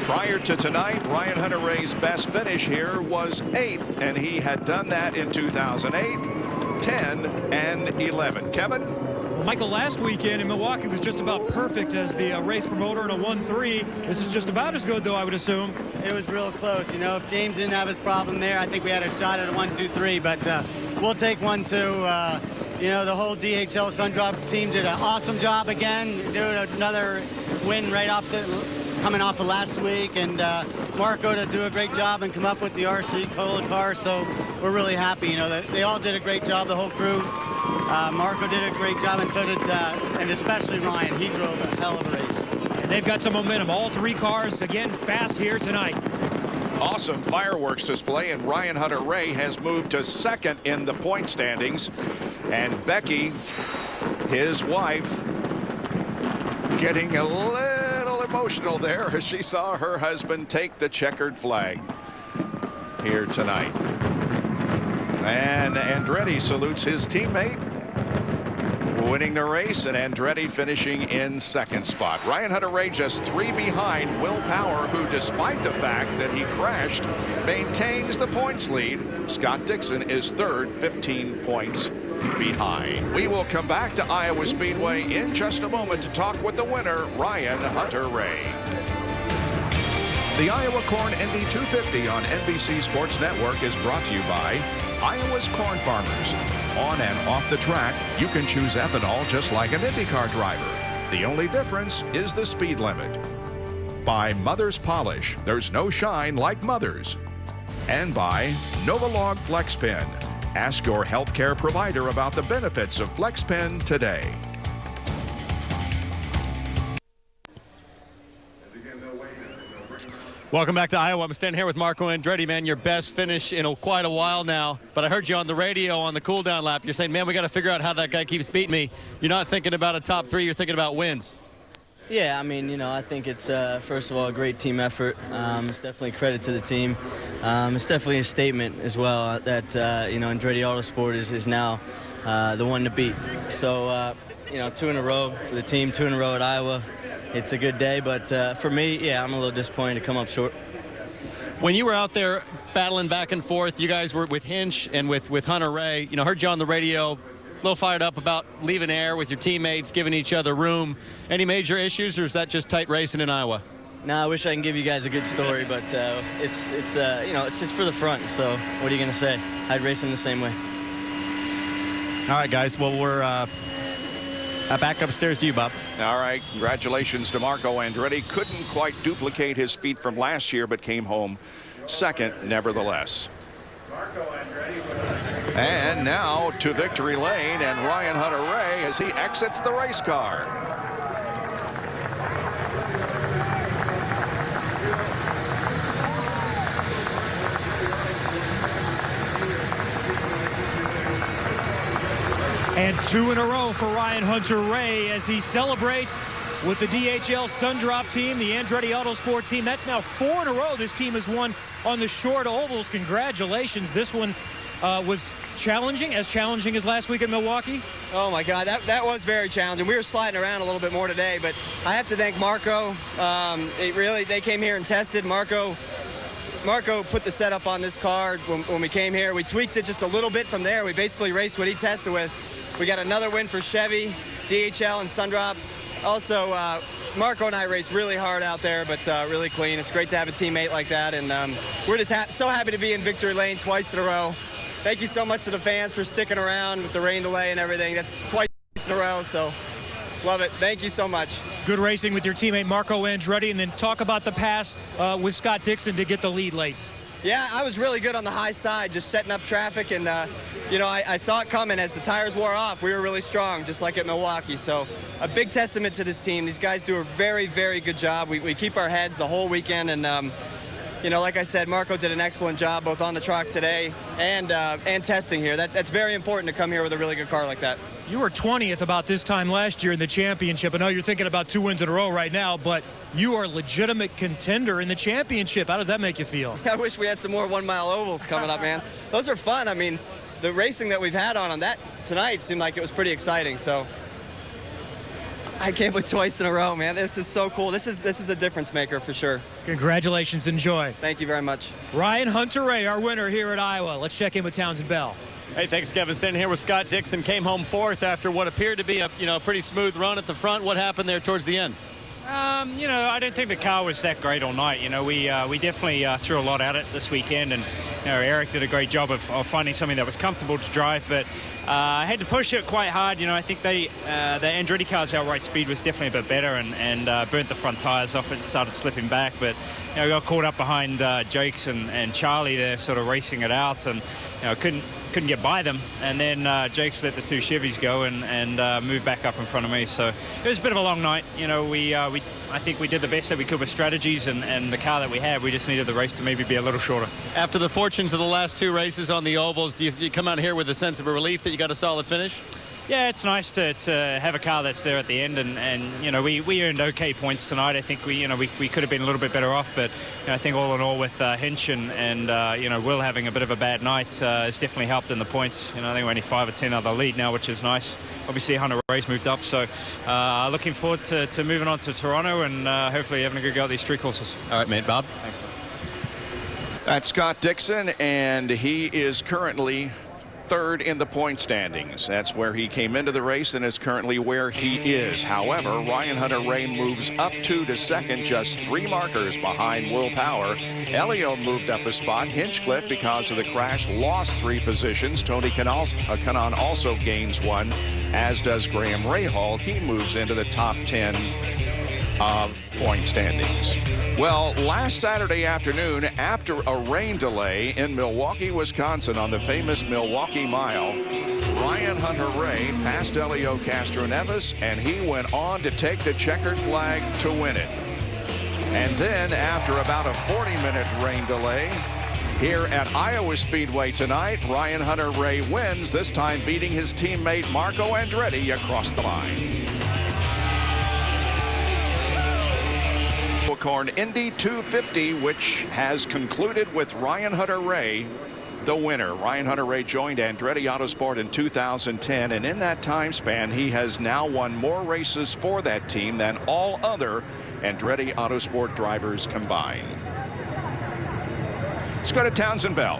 Prior to tonight, Ryan Hunter-Reay's best finish here was 8th, and he had done that in 2008, 10, and 11. Kevin? Well, Michael, last weekend in Milwaukee was just about perfect as the race promoter in a 1-3. This is just about as good, though, I would assume. It was real close. You know, if James didn't have his problem there, I think we had a shot at a 1-2-3, but we'll take 1-2. You know, the whole DHL Sundrop team did an awesome job again, doing another win right off coming off of last week, and Marco to do a great job and come up with the RC Cola car, so we're really happy. You know, they all did a great job, the whole crew. Marco did a great job, and so did, and especially Ryan. He drove a hell of a race. And they've got some momentum. All 3 cars, again, fast here tonight. Awesome fireworks display, and Ryan Hunter-Reay has moved to 2nd in the point standings. And Becky, his wife, getting a little emotional there as she saw her husband take the checkered flag here tonight. And Andretti salutes his teammate, winning the race, and Andretti finishing in 2nd spot. Ryan Hunter-Reay just 3 behind Will Power, who, despite the fact that he crashed, maintains the points lead. Scott Dixon is 3rd, 15 points behind. We will come back to Iowa Speedway in just a moment to talk with the winner, Ryan Hunter-Reay. The Iowa Corn Indy 250 on NBC Sports Network is brought to you by Iowa's Corn Farmers. On and off the track, you can choose ethanol just like an IndyCar driver. The only difference is the speed limit. By Mother's Polish, there's no shine like Mother's. And by Novolog FlexPen. Ask your healthcare provider about the benefits of FlexPen today. Welcome back to Iowa. I'm standing here with Marco Andretti, man. Your best finish in quite a while now. But I heard you on the radio on the cool-down lap. You're saying, man, we got to figure out how that guy keeps beating me. You're not thinking about a top 3. You're thinking about wins. Yeah, I mean, you know, I think it's, first of all, a great team effort. It's definitely credit to the team. It's definitely a statement as well that, you know, Andretti Autosport is now the one to beat. So, you know, 2 in a row for the team, 2 in a row at Iowa. It's a good day, but for me, yeah, I'm a little disappointed to come up short. When you were out there battling back and forth, you guys were with Hinch and with Hunter-Reay. You know, heard you on the radio, a little fired up about leaving air with your teammates, giving each other room. Any major issues, or is that just tight racing in Iowa? No, I wish I can give you guys a good story, but it's you know, it's for the front. So what are you gonna say? I'd race them the same way. All right, guys. Well, we're back upstairs to you, Bob. All right, congratulations to Marco Andretti. Couldn't quite duplicate his feat from last year, but came home second nevertheless. And now to victory lane and Ryan Hunter-Reay as he exits the race car. And 2 in a row for Ryan Hunter-Reay as he celebrates with the DHL Sundrop team, the Andretti Autosport team. That's now 4 in a row this team has won on the short ovals. Congratulations. This one was challenging as last week at Milwaukee. Oh my God, that was very challenging. We were sliding around a little bit more today, but I have to thank Marco. They came here and tested. Marco put the setup on this car when we came here. We tweaked it just a little bit from there. We basically raced what he tested with. We got another win for Chevy, DHL, and Sundrop. Also, Marco and I raced really hard out there, but really clean. It's great to have a teammate like that, and we're just so happy to be in victory lane twice in a row. Thank you so much to the fans for sticking around with the rain delay and everything. That's twice in a row, so love it. Thank you so much. Good racing with your teammate Marco Andretti, and then talk about the pass with Scott Dixon to get the lead late. Yeah, I was really good on the high side, just setting up traffic, and you know, I saw it coming as the tires wore off. We were really strong, just like at Milwaukee. So a big testament to this team. These guys do a very, very good job. We keep our heads the whole weekend, and you know, like I said, Marco did an excellent job both on the track today and testing here. That's very important to come here with a really good car like that. You were 20th about this time last year in the championship. I know you're thinking about 2 wins in a row right now, but you are a legitimate contender in the championship. How does that make you feel? I wish we had some more 1 mile ovals coming up, man. Those are fun. I mean, the racing that we've had on that tonight seemed like it was pretty exciting. So I can't believe twice in a row, man. This is so cool. This is a difference maker for sure. Congratulations. Enjoy. Thank you very much. Ryan Hunter-Reay, our winner here at Iowa. Let's check in with Townsend Bell. Hey, thanks, Kevin. Standing here with Scott Dixon. Came home 4th after what appeared to be a pretty smooth run at the front. What happened there towards the end? You know, I don't think the car was that great all night. You know, we definitely threw a lot at it this weekend, and you know, Eric did a great job of finding something that was comfortable to drive, but I had to push it quite hard. You know, I think the Andretti car's outright speed was definitely a bit better, and burnt the front tires off and started slipping back, but you know, got caught up behind Jakes and Charlie there, sort of racing it out, and you know, couldn't get by them, and then Jakes let the 2 Chevys go and moved back up in front of me. So it was a bit of a long night. You know, I think we did the best that we could with strategies and the car that we had. We just needed the race to maybe be a little shorter. After the fortunes of the last 2 races on the ovals, do you come out here with a sense of a relief that you got a solid finish? Yeah, it's nice to have a car that's there at the end, and you know, we earned okay points tonight. I think we could have been a little bit better off, but you know, I think all in all with Hinch and you know, Will having a bit of a bad night has definitely helped in the points. You know, I think we're only 5 or 10 out of the lead now, which is nice. Obviously, Hunter-Reay's moved up, so looking forward to moving on to Toronto and hopefully having a good go at these street courses. All right, mate. Bob. Thanks, man. That's Scott Dixon, and he is currently third in the point standings. That's where he came into the race and is currently where he is. However, Ryan Hunter-Reay moves up 2 to second, just 3 markers behind Will Power. Elio moved up a spot. Hinchcliffe, because of the crash, lost 3 positions. Tony Kanaan also gains 1, as does Graham Rahal. He moves into the top 10 of point standings. Well, last Saturday afternoon, after a rain delay in Milwaukee, Wisconsin, on the famous Milwaukee Mile, Ryan Hunter-Reay passed Elio Castroneves, and he went on to take the checkered flag to win it. And then, after about a 40-minute rain delay, here at Iowa Speedway tonight, Ryan Hunter-Reay wins, this time beating his teammate Marco Andretti across the line. Corn Indy 250, which has concluded with Ryan Hunter-Reay the winner. Ryan Hunter-Reay joined Andretti Autosport in 2010, and in that time span, he has now won more races for that team than all other Andretti Autosport drivers combined. Let's go to Townsend Bell.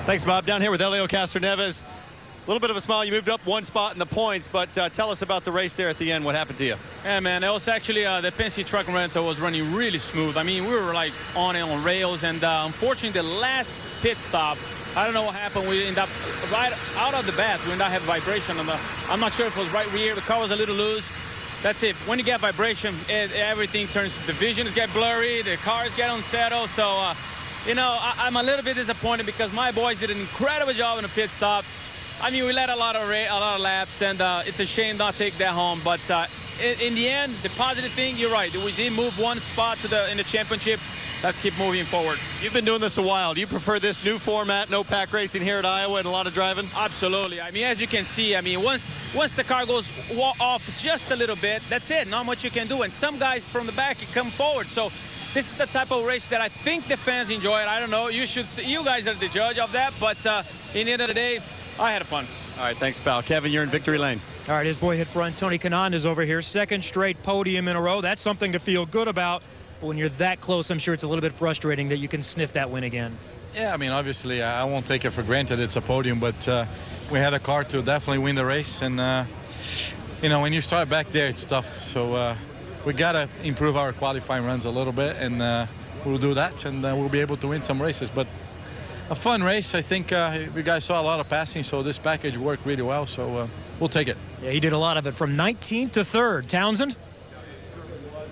Thanks, Bob. Down here with Elio Castroneves. A little bit of a smile. You moved up 1 spot in the points, but tell us about the race there at the end. What happened to you? Yeah, man, it was actually the Penske truck rental was running really smooth. I mean, we were like on rails, and unfortunately, the last pit stop, I don't know what happened. We ended up right out of the bat. We ended up having vibration on the. I'm not sure if it was right rear. The car was a little loose. That's it. When you get vibration, everything turns. The visions get blurry. The cars get unsettled. So, you know, I'm a little bit disappointed because my boys did an incredible job in the pit stop. I mean, we led a lot of laps, and it's a shame not to take that home. But in the end, the positive thing, you're right. We did move 1 spot in the championship. Let's keep moving forward. You've been doing this a while. Do you prefer this new format, no pack racing here at Iowa, and a lot of driving? Absolutely. I mean, as you can see, I mean, once the car goes off just a little bit, that's it. Not much you can do. And some guys from the back come forward. So this is the type of race that I think the fans enjoy it. I don't know. You guys are the judge of that. But in the end of the day, I had fun. All right, thanks, pal. Kevin, you're in victory lane. All right, his boy hit front. Tony Kanaan is over here. 2nd straight podium in a row. That's something to feel good about. But when you're that close, I'm sure it's a little bit frustrating that you can sniff that win again. Yeah, I mean, obviously, I won't take it for granted it's a podium, but we had a car to definitely win the race. And, you know, when you start back there, it's tough. So we got to improve our qualifying runs a little bit, and we'll do that, and we'll be able to win some races. But a fun race. I think you guys saw a lot of passing, so this package worked really well, so we'll take it. Yeah, he did a lot of it from 19th to 3rd. Townsend?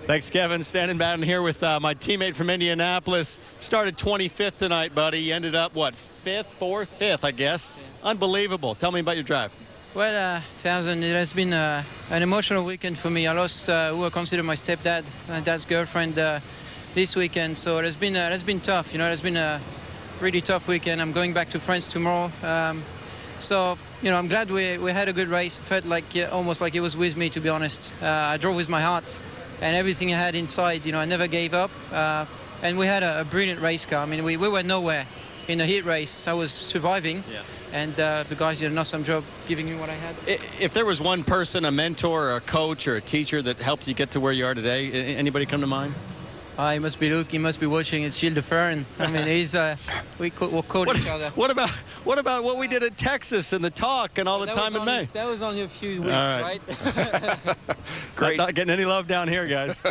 Thanks, Kevin. Standing down here with my teammate from Indianapolis. Started 25th tonight, buddy. You ended up, what, 5th, 4th, 5th, I guess. Yeah. Unbelievable. Tell me about your drive. Well, Townsend, it has been an emotional weekend for me. I lost who I consider my stepdad, my dad's girlfriend, this weekend, so it has been tough. You know, it has been a really tough weekend. I'm going back to France tomorrow. So, you know, I'm glad we had a good race. It felt like almost like it was with me, to be honest. I drove with my heart and everything I had inside. You know, I never gave up. And we had a brilliant race car. I mean, we were nowhere in a heat race. I was surviving. Yeah. And the guys did an awesome job giving me what I had. If there was one person, a mentor or a coach or a teacher that helped you get to where you are today, anybody come to mind? He must be Luke. He must be watching. It's Gilles de Ferran. I mean, he's we'll call each other. What about what we did at Texas and the talk and all the time in May? That was only a few weeks, right? Great. Not getting any love down here, guys.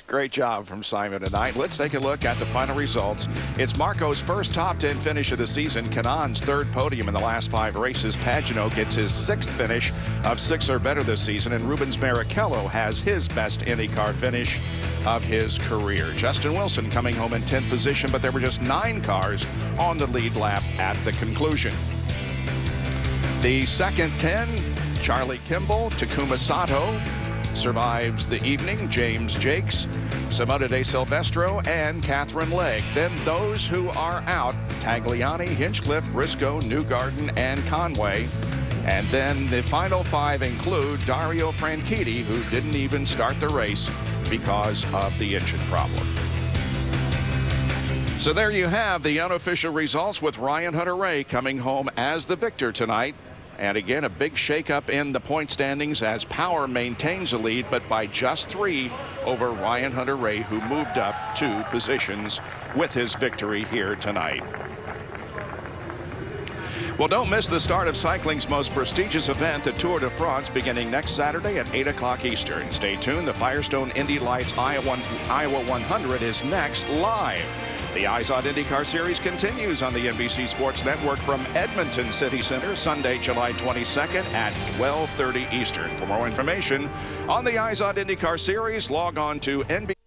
Great job from Simon tonight. Let's take a look at the final results. It's Marco's first top 10 finish of the season. Kanaan's 3rd podium in the last 5 races. Pagenaud gets his 6th finish of 6 or better this season. And Rubens Barrichello has his best IndyCar finish of his career. Justin Wilson coming home in 10th position, but there were just 9 cars on the lead lap at the conclusion. The second 10, Charlie Kimball, Takuma Sato survives the evening, James Jakes, Simona De Silvestro, and Catherine Legg. Then those who are out, Tagliani, Hinchcliffe, Briscoe, Newgarden, and Conway. And then the final 5 include Dario Franchitti, who didn't even start the race because of the engine problem. So there you have the unofficial results, with Ryan Hunter-Reay coming home as the victor tonight. And again, a big shakeup in the point standings as Power maintains the lead, but by just 3 over Ryan Hunter-Reay, who moved up 2 positions with his victory here tonight. Well, don't miss the start of cycling's most prestigious event, the Tour de France, beginning next Saturday at 8 o'clock Eastern. Stay tuned. The Firestone Indy Lights Iowa 100 is next live. The IZOD IndyCar Series continues on the NBC Sports Network from Edmonton City Center, Sunday, July 22nd at 12:30 Eastern. For more information on the IZOD IndyCar Series, log on to NBC.